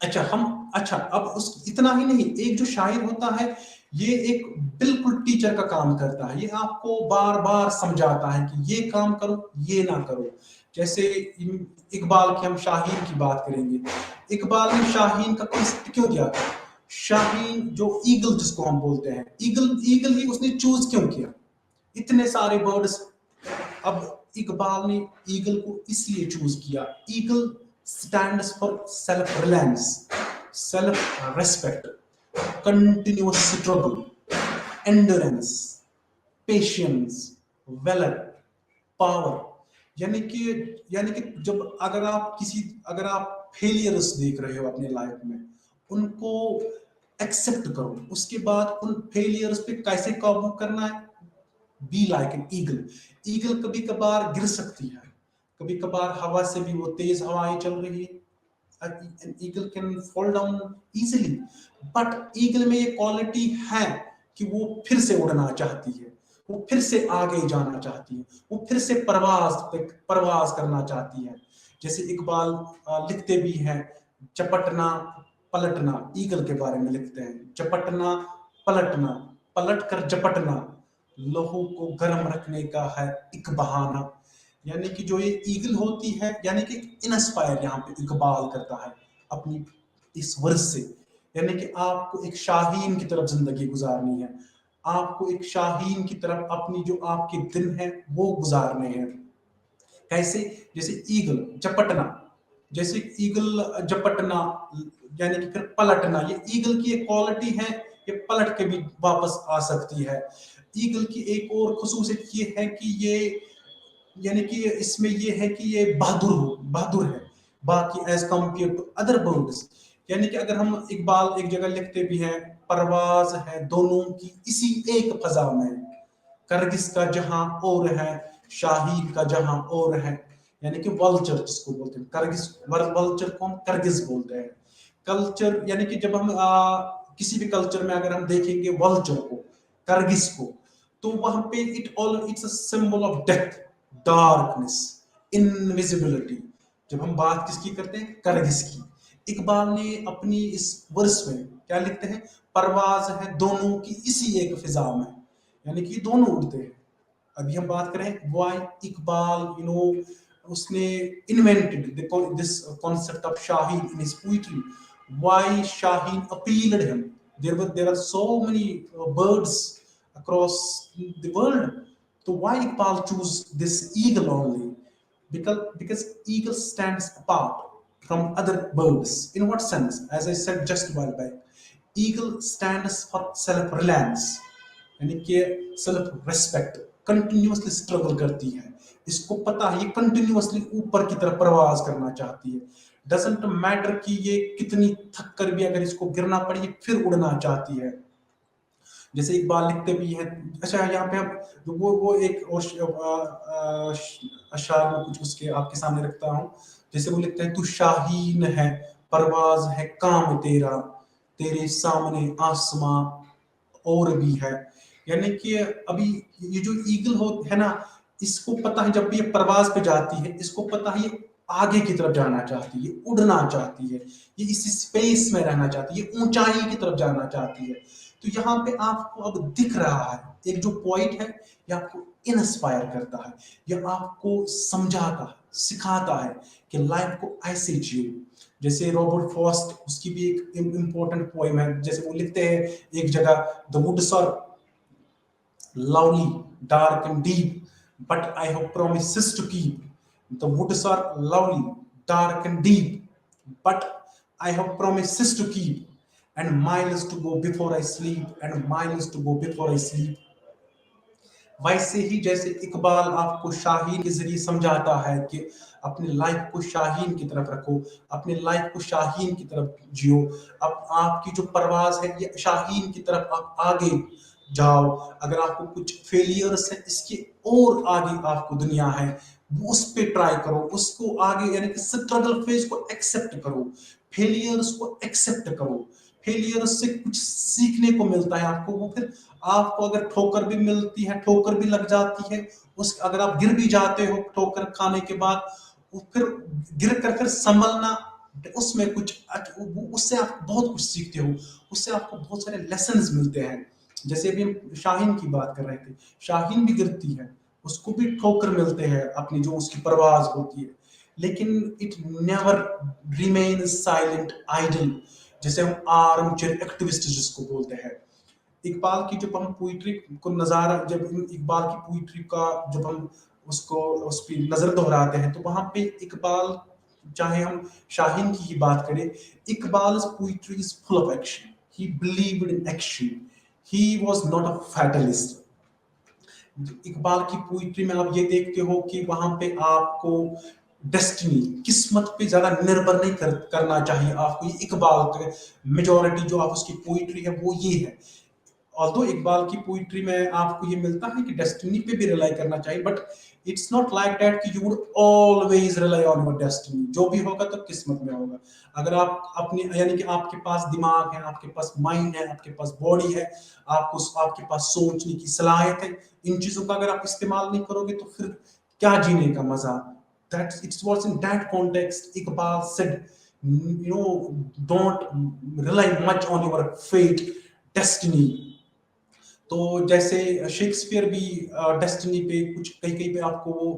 A: अच्छा अब उस इतना ही नहीं, एक जो शायर होता है, ये एक बिल्कुल टीचर का काम करता है। ये आपको बार बार समझाता है कि ये काम करो, ये ना करो। जैसे इकबाल की हम शाहीन की बात करेंगे, इकबाल ने शाहीन का कॉन्सेप्ट क्यों दिया था? शाहीन जो ईगल जिसको हम बोलते हैं, ईगल ही उसने चूज क्यों किया? इतने सारे बर्ड्स, अब इकबाल ने ईगल को इसलिए चूज किया। Eagle stands for self-reliance, self-respect, continuous struggle, endurance, patience, valor, power। यानी कि जब अगर आप फेलियर्स देख रहे हो अपने लाइफ में, उनको एक्सेप्ट करो, उसके बाद उन फेलियर्स पे कैसे काबू करना है। Be like an eagle. Eagle कभी कभार गिर सकती है, कभी कभार हवा से भी, वो तेज हवाएं चल रही है, an eagle can fall down easily, but eagle में ये क्वालिटी है कि वो फिर से उड़ना चाहती है, वो फिर से आगे जाना चाहती है, वो फिर से परवाज करना चाहती है। जैसे इकबाल लिखते भी हैं, चपटना पलटना, ईगल के बारे में लिखते हैं, चपटना पलटना, पलट कर झपटना, लहू को गर्म रखने का है एक बहाना। यानी कि जो ये ईगल होती है, यानी कि इंस्पायर यहाँ पे इकबाल करता है अपनी इस वर्ष से। यानी कि आपको एक शाहीन की तरफ जिंदगी गुजारनी है, आपको एक शाहीन की तरफ अपनी जो आपके दिन है वो गुजारने हैं। कैसे? जैसे ईगल झपटना, जैसे ईगल झपटना, यानी कि फिर पलटना। ये ईगल की एक क्वालिटी है, ये पलट के भी वापस आ सकती है। ईगल की एक और खुसूसियत ये है कि ये, यानी कि इसमें ये है कि ये बहादुर है बाकी as compared to other birds. यानी कि अगर हम इकबाल एक जगह लिखते भी हैं, परवाज है दोनों की इसी एक फजा में, करगिस का जहां और है, शाहीन का जहां और है। यानी कि वल्चर जिसको बोलते हैं, करगिस वल्चर को हम करगिस बोलते हैं। कल्चर यानी कि जब हम किसी भी कल्चर में अगर हम देखेंगे वल्चर को, करगिस को, तो वहां पे it's a symbol of death, darkness, invisibility. जब हम बात किसकी करते हैं, करगिस की। इकबाल ने अपनी इस वर्स में क्या लिखते हैं, परवाज है दोनों की इसी एक फिजा में, यानी कि दोनों उड़ते हैं। अभी हम बात करें वाई इकबाल, उसने इन्वेंटेड दिस कॉन्सेप्ट ऑफ शाहीन इन हिज पोइट्री, वाई शाहीन appealed him. There are so many birds across the world, so why Iqbal choose this eagle only? Because eagle stands apart from other birds. In what sense? As I said just a while back, eagle stands for self reliance, यानी कि self respect, continuously struggle करती है। इसको पता है ये continuously ऊपर की तरफ प्रवास करना चाहती है। डजंट मैटर कि ये कितनी थक कर भी अगर इसको गिरना पड़े, ये फिर उड़ना चाहती है। जैसे इकबाल लिखते भी हैं, अच्छा यहाँ पे हम वो एक और अशार में कुछ उसके आपके सामने रखता हूँ। जैसे वो लिखते हैं, तू शाहीन है, परवाज है काम तेरा, तेरे सामने आसमां और भी है। यानी कि अभी ये जो ईगल हो है ना, इसको पता है जब भी ये प्रवास पे जाती है, इसको पता है ये आगे की तरफ जाना चाहती है, उड़ना चाहती है, ये इस स्पेस में रहना चाहती है, ऊंचाई की तरफ जाना चाहती है। तो यहाँ पे आपको अब दिख रहा है एक जो पॉइंट है, ये आपको इंस्पायर करता है, ये आपको समझाता है, सिखाता है कि लाइफ को ऐसे जियो। जैसे रॉबर्ट फ्रॉस्ट, उसकी भी एक इंपॉर्टेंट पोएम है। जैसे वो लिखते हैं एक जगह, the woods are lovely, dark and deep, but I have promises to keep. The woods are lovely, dark and deep, but I have promises to keep, and miles to go before I sleep, and miles to go before I sleep. वैसे ही जैसे इकबाल आपको शाहीन के जरिए समझाता है कि अपनी life को शाहीन की तरफ रखो, अपनी लाइफ को शाहीन की तरफ जियो, अब आपकी जो परवाज है ये शाहीन की तरफ आप आगे जाओ। अगर आपको कुछ फेलियर्स है, इसके और आगे आपको दुनिया है, वो उस पे ट्राई करो, उसको आगे यानी कि स्ट्रगल फेज को एक्सेप्ट करो, फेलियर्स को एक्सेप्ट करो। फेलियर्स से कुछ सीखने को मिलता है आपको। वो फिर आपको अगर ठोकर भी मिलती है, ठोकर भी लग जाती है, उस अगर आप गिर भी जाते हो ठोकर खाने के बाद, फिर गिर कर फिर संभलना, उसमें कुछ उससे आप बहुत कुछ सीखते हो, उससे आपको बहुत सारे लेसन्स मिलते हैं। जैसे अभी हम शाहीन की बात कर रहे थे, शाहीन भी गिरती है, उसको भी ठोकर मिलते हैं अपनी जो उसकी परवाज होती है, लेकिन it never remain silent idle. जैसे हम आर्म चेयर एक्टिविस्ट जिसको बोलते हैं। इकबाल की जब हम पोइट्री को नजारा, जब इकबाल की पोइट्री का जब हम उसको उस पर नजर दोहराते हैं, तो वहां पे इकबाल, चाहे हम शाहीन की ही बात करें, Iqbal poetry is full of action, he believed in action, he was not a fatalist. Iqbal की पोइट्री में आप ये देखते हो कि वहां पे आपको डेस्टिनी, किस्मत पे ज्यादा निर्भर नहीं करना चाहिए आपको। ये इकबाल का मेजोरिटी जो आप उसकी पोइट्री है वो ये है। ऑल्दो इकबाल की पोइट्री में आपको ये मिलता है कि डेस्टिनी पे भी रिलाई करना चाहिए, but it's not like that कि you would always rely on your destiny. जो भी होगा तो किस्मत में होगा। अगर आप अपनी यानी कि आपके पास दिमाग है, आपके पास माइंड है, आपके पास बॉडी है, आपके पास सोचने की सलाहियत है, इन चीजों का अगर आप इस्तेमाल नहीं करोगे तो फिर क्या जीने का मजा। That it's was in that context Iqbal said, don't rely much on your fate, destiny। तो जैसे शेक्सपियर भी डेस्टिनी पे कुछ कहीं कहीं पे आपको वो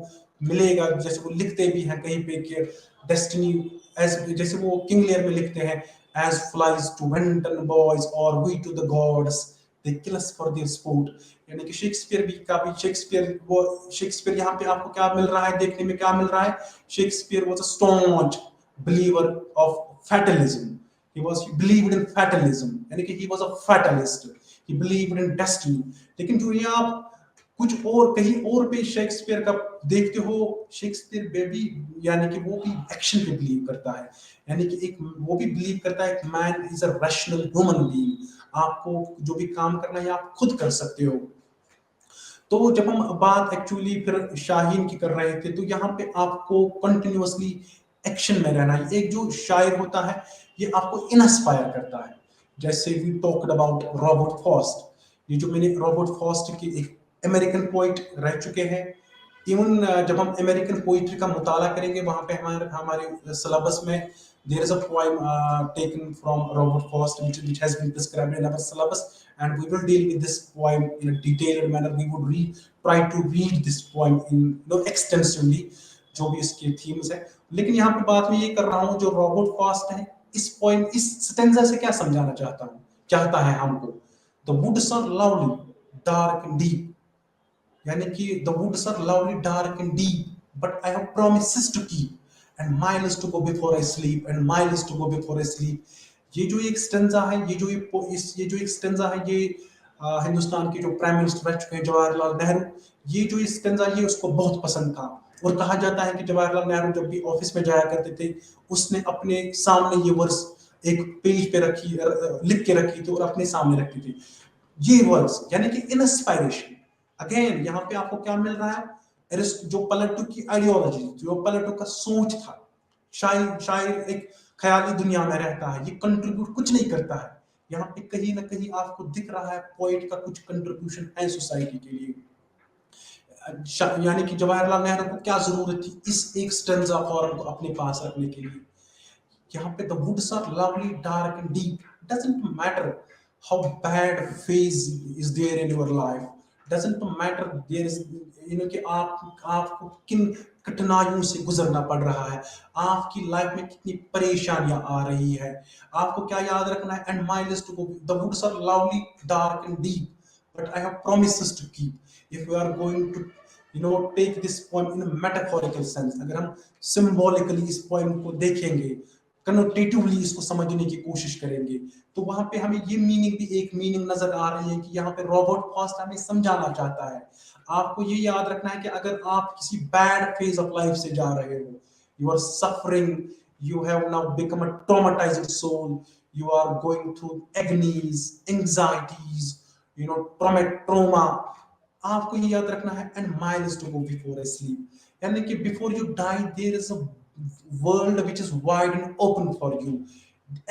A: मिलेगा, जैसे वो लिखते भी हैं कहीं पे कि डेस्टिनी एज, जैसे वो किंग लियर में लिखते हैं, as flies to wanton boys are we to the gods, they kill us for their sport. यानी कि शेक्सपियर भी का भी शेक्सपियर यहाँ पे आपको क्या मिल रहा है, देखने में क्या मिल रहा है, Shakespeare was a staunch believer of fatalism, he believed in fatalism, यानी कि he was a fatalist, he believed in destiny। लेकिन जो ये आप कुछ और कहीं और पे शेक्सपियर का देखते हो, शेक्सपियर बेबी यानी कि वो भी एक्शन पे बिलीव करता है, यानी कि एक वो भी बिलीव करता है कि man is a rational human being, आपको जो भी काम करना है आप खुद कर सकते हो। तो जब हम बात एक्चुअली फिर शाहीन की कर रहे थे, तो यहाँ पे आपको कंटिन्यूअसली एक्शन में रहना है। एक जो शायर होता है ये आपको इंस्पायर करता है, जैसे we talked about Robert Frost. ये जो मैंने रॉबर्ट फ्रॉस्ट के एक अमेरिकन पोइट रह चुके हैं। इवन जब हम अमेरिकन पोइट्री का मुताला करेंगे वहां पे हमारे हमारे सिलेबस में there is a poem taken from Robert Frost which has been prescribed in our syllabus, and we will deal with this poem in a detailed manner. We would try to read this poem in extensively, जो भी इसके themes है। लेकिन यहाँ पे बात मैं ये कर रहा हूँ, जो रॉबर्ट फ्रॉस्ट है इस पोएम इस स्टेंजा से क्या समझाना चाहता है हमको। The woods are lovely dark and deep, यानी कि the woods are lovely dark and deep but I have promises to keep and miles to go before I sleep and miles to go before I sleep। ये जो एक stanza है, ये जो एक stanza है, ये हिंदुस्तान के जो प्राइम मिनिस्टर रह चुके हैं जवाहरलाल नेहरू, ये जो स्टेंजा ये उसको बहुत पसंद था। और कहा जाता है कि जवाहरलाल नेहरू जब भी ऑफिस में जाया करते थे, उसने अपने सामने ये वर्स एक पेज पे लिख के रखी थी और अपने सामने रखी थी। ये वर्ड्स यानी कि इंस्पायरेशन। अगेन यहाँ पे आपको क्या मिल रहा है, जो प्लेटो की आइडियोलॉजी, जो प्लेटो का सोच था, शायर एक ख्याली दुनिया में रहता है, ये कंट्रीब्यूट कुछ नहीं करता है। यहाँ पे कहीं ना कहीं आपको दिख रहा है पोइट का कुछ कंट्रीब्यूशन है सोसाइटी के लिए। यानी कि जवाहरलाल नेहरू को क्या जरूरत थी इस एक स्टेंजा फॉर्म को अपने पास रखने के लिए। यहाँ पे the woods are lovely dark and deep, doesn't matter how bad phase is there in your life, doesn't matter there is कि आपको किन कठिनाइयों से गुजरना पड़ रहा है, आपकी लाइफ में कितनी परेशानियां आ रही है, आपको क्या याद रखना है। And my list to go, the woods are lovely dark and deep but I have promises to keep। if we are going to take this poem in a metaphorical sense, अगर हम symbolically इस poem को देखेंगे, कनोटेटिवली इसको समझने की कोशिश करेंगे, तो वहां पे हमें ये मीनिंग भी एक मीनिंग नजर आ रही है कि यहाँ पे रॉबर्ट फ्रॉस्ट हमें समझाना चाहता है। आपको ये याद रखना है कि अगर आप किसी बैड फेज ऑफ लाइफ से जा रहे हो, you are suffering, you have now become a traumatised soul, you are going through agonies, anxieties, trauma, आपको ये याद रखना है and miles to go before I sleep, यानी कि before you die there is a world which is wide and open for you।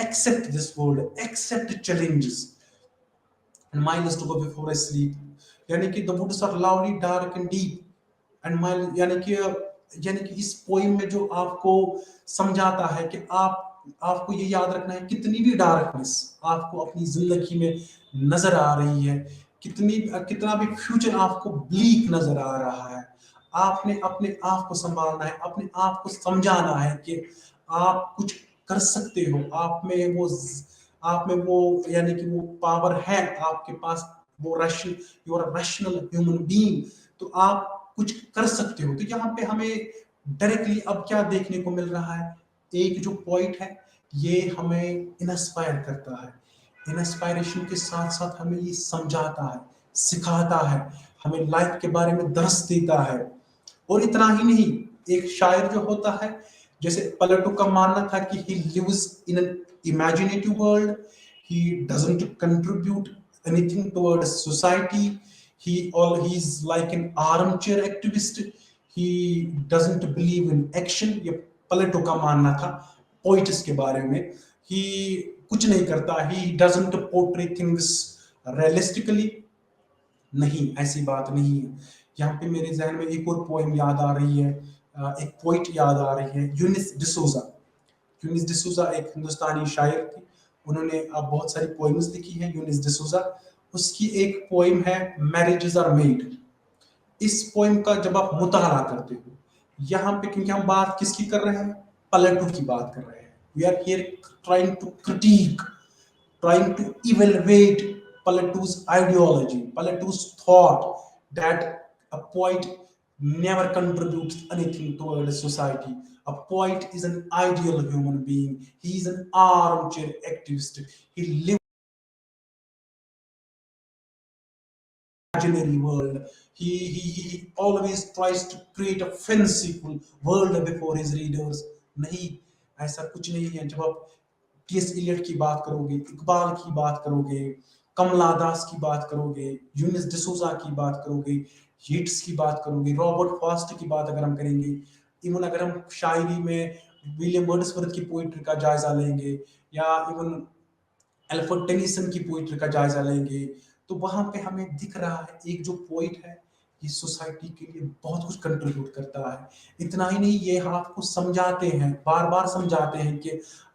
A: Accept this world, accept the challenges and mine is to go before I sleep। यानी कि the woods are lovely dark and deep and mine, यानी कि इस poem में जो आपको समझाता है कि आपको ये याद रखना है कितनी भी डार्कनेस आपको अपनी जिंदगी में नजर आ रही है, कितना भी फ्यूचर आपको ब्लीक नजर आ रहा है, आपने अपने आप को संभालना है, अपने आप को समझाना है कि आप कुछ कर सकते हो, आप में वो यानी कि वो पावर है आपके पास, वो rational, you are rational human being, तो आप कुछ कर सकते हो। तो यहाँ पे हमें डायरेक्टली अब क्या देखने को मिल रहा है, एक जो पॉइंट है ये हमें इंस्पायर करता है, इंस्पायरेशन के साथ साथ हमें ये समझाता है, सिखाता है, हमें लाइफ के बारे में दर्स देता है। और इतना ही नहीं, एक शायर जो होता है, जैसे प्लेटो का मानना था कि he lives in an imaginative world, he doesn't contribute anything towards society, he's like an armchair activist, he doesn't believe in action। ये प्लेटो का मानना था पोइट्स के बारे में, he कुछ नहीं करता, he doesn't portray things realistically। नहीं, ऐसी बात नहीं है। यहाँ पे मेरे जहन में एक और पोएम याद आ रही है, एक पोइट याद आ रही है, यूनिस डिसूजा। यूनिस डिसूजा एक हिंदुस्तानी शायर थी, उन्होंने अब बहुत सारी पोएम्स लिखी हैं यूनिस डिसूजा। उसकी एक पोएम है मैरिजेस आर मेड। इस पोएम का जब आप मुताला करते हो, यहाँ पे क्योंकि हम बात किसकी कर रहे हैं, प्लेटो की बात कर रहे हैं। We are here trying to critique, trying to evaluate Plato's ideology, Plato's thought that a poet never contributes anything toward society. A poet is an ideal human being. He is an armchair activist. He lives imaginary world. He always tries to create a fanciful world before his readers. नहीं, ऐसा कुछ नहीं है। जब आप TS Elliot की बात करोगे, इकबाल की बात करोगे, कमला दास की बात करोगे, यूनिस डिसूजा की बात करोगे, यीट्स की बात करोगे, रॉबर्ट फॉस्ट की बात अगर हम करेंगे, इवन अगर हम शायरी में विलियम वर्ड्सवर्थ की पोइट्री का जायजा लेंगे, या इवन अल्फ्रेड टेनिसन की पोइट्री का जायजा लेंगे, तो वहां पे हमें दिख रहा है एक जो पोइट है ये सोसाइटी के लिए बहुत कुछ कंट्रीब्यूट करता है। इतना ही नहीं, ये आपको समझाते हैं, बार बार समझाते हैं कि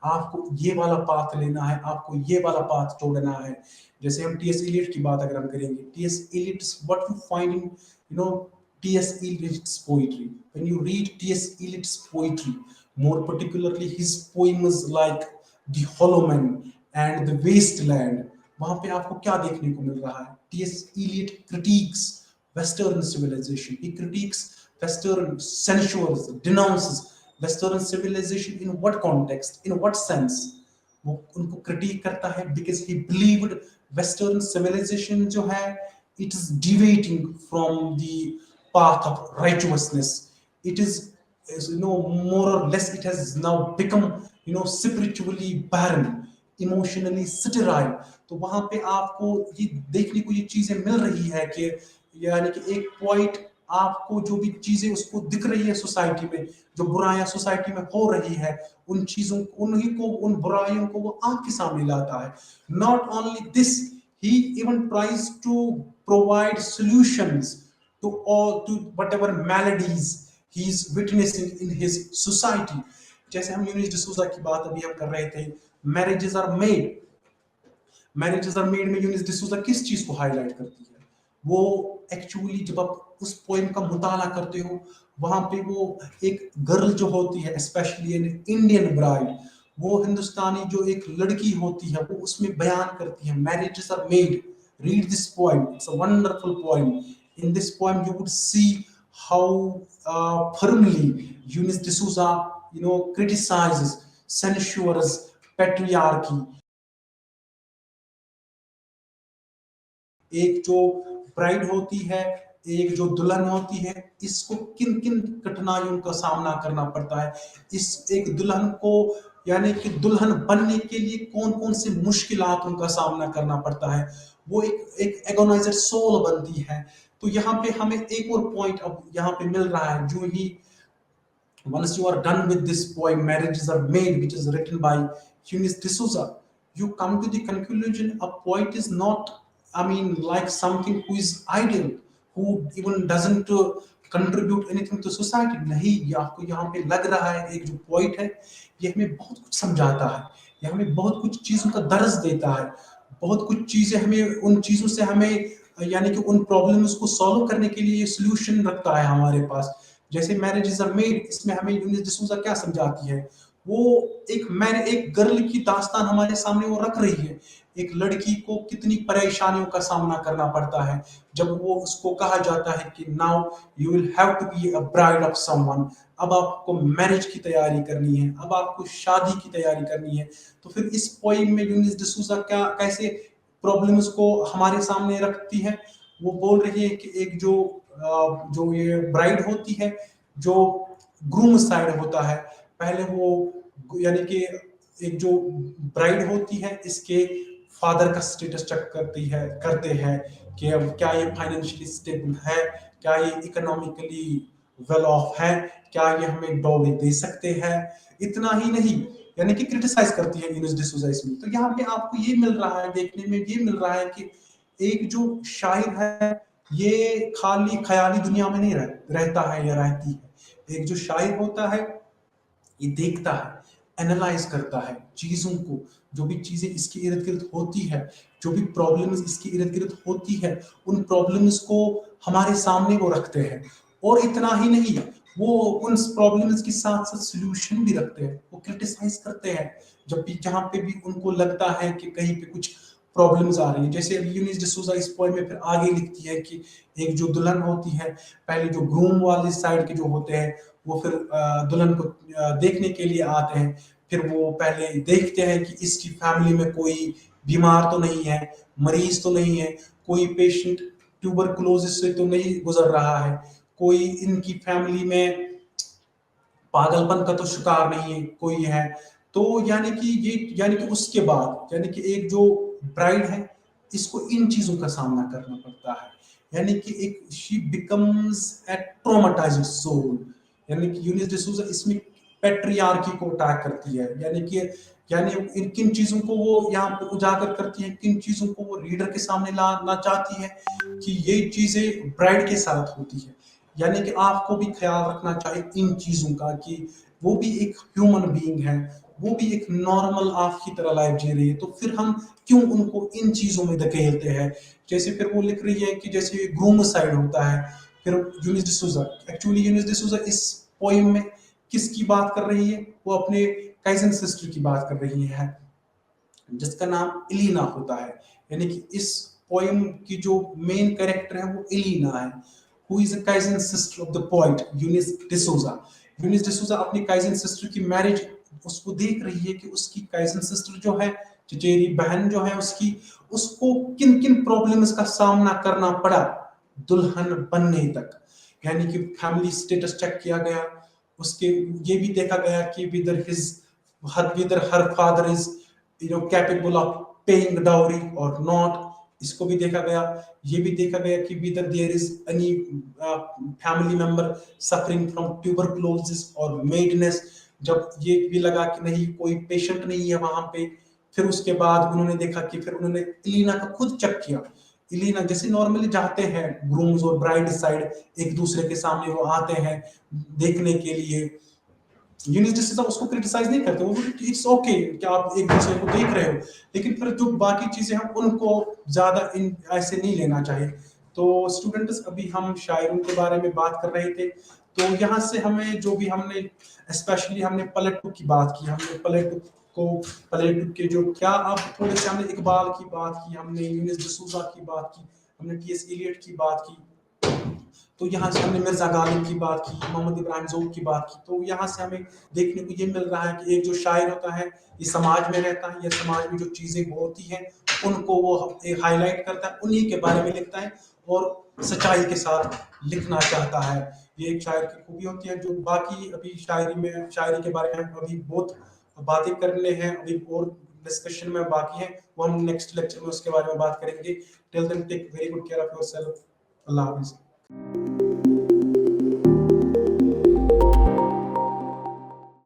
A: आपको ये वाला पाथ लेना है, आपको ये वाला पाथ छोड़ना है। जैसे हम टीएस इलियट की बात अगर हम करेंगे, T S Eliot what you find in T S Eliot's poetry, when you read T S Eliot's poetry, more particularly his poems like The Hollow Man and The Wasteland, वहां पे आपको क्या देखने को मिल रहा है? T S Eliot critiques Western civilization. He critiques Western, censures, denounces Western civilization in what context, in what sense? वो उनको क्रिटिक करता है because he believed Western civilization जो है it is deviating from the path of righteousness. It is more or less it has now become spiritually barren, emotionally sterile. तो वहां पे आपको ये देखने को ये चीजें मिल रही है कि यानी कि एक पॉइंट आपको जो भी चीजें उसको दिख रही है सोसाइटी में, जो बुराइयां सोसाइटी में हो रही है, उन चीजों उन्हीं को, उन बुराइयों को वो आंख के सामने लाता है। Not only this, he even tries to provide solutions to whatever maladies he is witnessing in his society. जैसे हम यूनिस डिसूजा की बात अभी हम कर रहे थे, marriages are made, marriages are made में यूनिस डिसूजा किस चीज को हाईलाइट करती है? वो एक्चुअली जब आप उस पोएम का मुताला करते हो, वहां पे वो एक गर्ल जो होती है, स्पेशली एन इंडियन ब्राइड, वो हिंदुस्तानी जो एक लड़की होती है, वो उसमें बयान करती है marriages are made. Read this poem, it's a wonderful poem. In this poem you would see how firmly Eunice D'Souza criticizes, censures patriarchy. एक जो ब्राइड होती है, एक जो दुल्हन होती है, इसको किन किन कठिनाइयों का सामना करना पड़ता है, इस एक दुल्हन को यानी कि दुल्हन बनने के लिए कौन कौन से मुश्किलातों का सामना करना पड़ता है, वो एक एगोनाइजर सोल बनती है। तो यहाँ पे हमें एक और पॉइंट अब यहाँ पे मिल रहा है, जो ही once you are done with this poem marriages are made, which is written by Eunice D'Souza, you come to the conclusion a poet is not, I mean, like something who is ideal, who even doesn't contribute anything to society. नहीं, ये आपको यहाँ पे लग रहा है एक जो poet है ये हमें बहुत कुछ समझाता है, ये हमें बहुत कुछ चीजों का दर्ज देता है, बहुत कुछ चीजें हमें, उन चीजों से हमें यानी कि उन प्रॉब्लम्स को सॉल्व करने के लिए सोल्यूशन रखता है हमारे पास। जैसे मैरिजेस आर मेड, इसमें हमें यूनिस डिसूजा क्या समझाती है? वो एक गर्ल की दास्तान हमारे सामने वो रख रही है, एक लड़की को कितनी परेशानियों का सामना करना पड़ता है जब वो उसको कहा जाता है कि now you will have to be a bride of someone, अब आपको मैरिज की तैयारी करनी है, अब आपको शादी की तैयारी करनी है। तो फिर इस पोएम में यूनिस डिसूजा क्या कैसे प्रॉब्लम्स को हमारे सामने रखती है? वो बोल रही है कि एक जो ये ब्राइड होती है, जो ग्रूम साइड होता है, पहले वो यानी कि एक जो ब्राइड होती है इसके फादर का स्टेटस चेक करते हैं कि अब क्या ये फाइनेंशियली स्टेबल है, क्या ये इकोनॉमिकली वेल ऑफ है, क्या ये हमें डॉवरी दे सकते हैं। इतना ही नहीं, यानी कि क्रिटिसाइज करती है यूनिस डिसूजा इसमें। तो यहाँ पे आपको ये मिल रहा है, देखने में ये मिल रहा है कि एक जो शायर है ये खाली ख्याली दुनिया में नहीं रहता है या रहती है। एक जो शायर होता है ये देखता है, एनालाइज करता है चीजों को, जो भी चीजें इसके इर्द गिर्द होती है, जो भी प्रॉब्लम्स इसके इर्द गिर्द होती है, उन प्रॉब्लम्स को हमारे सामने वो रखते हैं। और इतना ही नहीं, वो उन प्रॉब्लम्स के साथ साथ सोल्यूशन भी रखते हैं, वो क्रिटिसाइज करते हैं जब भी जहां पे भी उनको लगता है कि कहीं पे कुछ प्रॉब्लम्स आ रही है। जैसे अभी यूनिस डिसूजा इस पोएम में फिर आगे लिखती है कि एक जो दुल्हन होती है, पहले जो ग्रूम वाली साइड के जो होते हैं वो फिर दुल्हन को देखने के लिए आते हैं, फिर वो पहले देखते हैं कि इसकी फैमिली में कोई बीमार तो नहीं है, मरीज तो नहीं है, कोई पेशेंट ट्यूबरकुलोसिस से तो नहीं गुजर रहा है, कोई इनकी फैमिली में पागलपन का तो शिकार नहीं है कोई है। तो यानी कि उसके बाद यानी कि एक जो ब्राइड है, इसको इन चीजों का सामना करना पड़ता है। यानी कि एक she becomes a traumatised soul. यानी कि यूनिस डिसूजा इसमें पेट्रियार्की को अटैक करती है। यानी इन किन चीजों को वो यहाँ पे उजागर करती है, किन चीजों को वो रीडर के सामने लाना चाहती है कि ये चीजें ब्राइड के साथ होती है। यानी कि आपको भी ख्याल रखना चाहिए इन चीजों का कि वो भी एक ह्यूमन बीइंग है, वो भी एक नॉर्मल आपकी तरह लाइफ जी रही है, तो फिर हम क्यों उनको इन चीजों में धकेलते हैं। जैसे फिर वो लिख रही है कि जैसे ग्रूमसाइड होता है। फिर यूनिस डिसूजा, एक्चुअली यूनिस डिसूजा इस पोइम में किसकी बात कर रही है, वो अपने कजिन सिस्टर की बात कर रही है जिसका नाम इलीना होता है। यानी कि इस पोएम की जो मेन कैरेक्टर है वो इलीना है, who is a cousin sister of the poet Younis D'Souza. Younis D'Souza अपनी कजिन सिस्टर की मैरिज उसको देख रही है कि उसकी कजिन सिस्टर जो है, चचेरी बहन जो है उसकी, उसको किन किन प्रॉब्लम्स का सामना करना पड़ा दुल्हन बनने तक। यानी कि फैमिली स्टेटस चेक किया गया, उसके ये भी देखा गया कि whether her father is capable of paying the dowry or not। इसको भी देखा गया। ये भी देखा गया कि whether there is any family member suffering from tuberculosis or madness। जब ये भी लगा कि नहीं कोई पेशेंट नहीं है वहां पे, फिर उसके बाद उन्होंने देखा कि फिर उन्होंने इलीना का खुद चेक किया। इलीना जैसे नॉर्मली जाते हैं ग्रूम्स और ब्राइड साइड एक दूसरे के सामने वो आते हैं देखने के लिए, यूनिस डिसूजा उसको क्रिटिसाइज नहीं करते, वो इट्स ओके कि आप एक दूसरे को देख रहे हो, लेकिन फिर जो बाकी चीजें हैं उनको ज्यादा इन ऐसे नहीं लेना चाहिए। तो स्टूडेंट्स अभी हम शायरों के बारे में बात कर रहे थे, तो यहाँ से हमें जो भी हमने स्पेशली हमने प्लेटो की बात की, हमने प्लेटो के जो क्या अब थोड़े से हमने इकबाल की बात की, हमने यूनिस डिसूजा की बात की, हमने टी.एस. एलियट की बात की, तो यहाँ से हमने मिर्जा गालिब की बात की, मोहम्मद इब्राहिम ज़ोक की बात की। तो यहाँ से हमें देखने को ये मिल रहा है कि एक जो शायर होता है ये समाज में रहता है, या समाज में जो चीज़ें होती हैं उनको वो हाईलाइट करता है, उन्हीं के बारे में लिखता है और सच्चाई के साथ लिखना चाहता है। ये एक शायर की खूबी होती है। जो बाकी अभी शायरी के बारे में अभी बहुत बातें करने हैं, अभी और डिस्कशन में बाकी है, वो हम नेक्स्ट लेक्चर में उसके बारे में बात करेंगे। Till then take very good care of yourself. अल्लाह हाफिज़।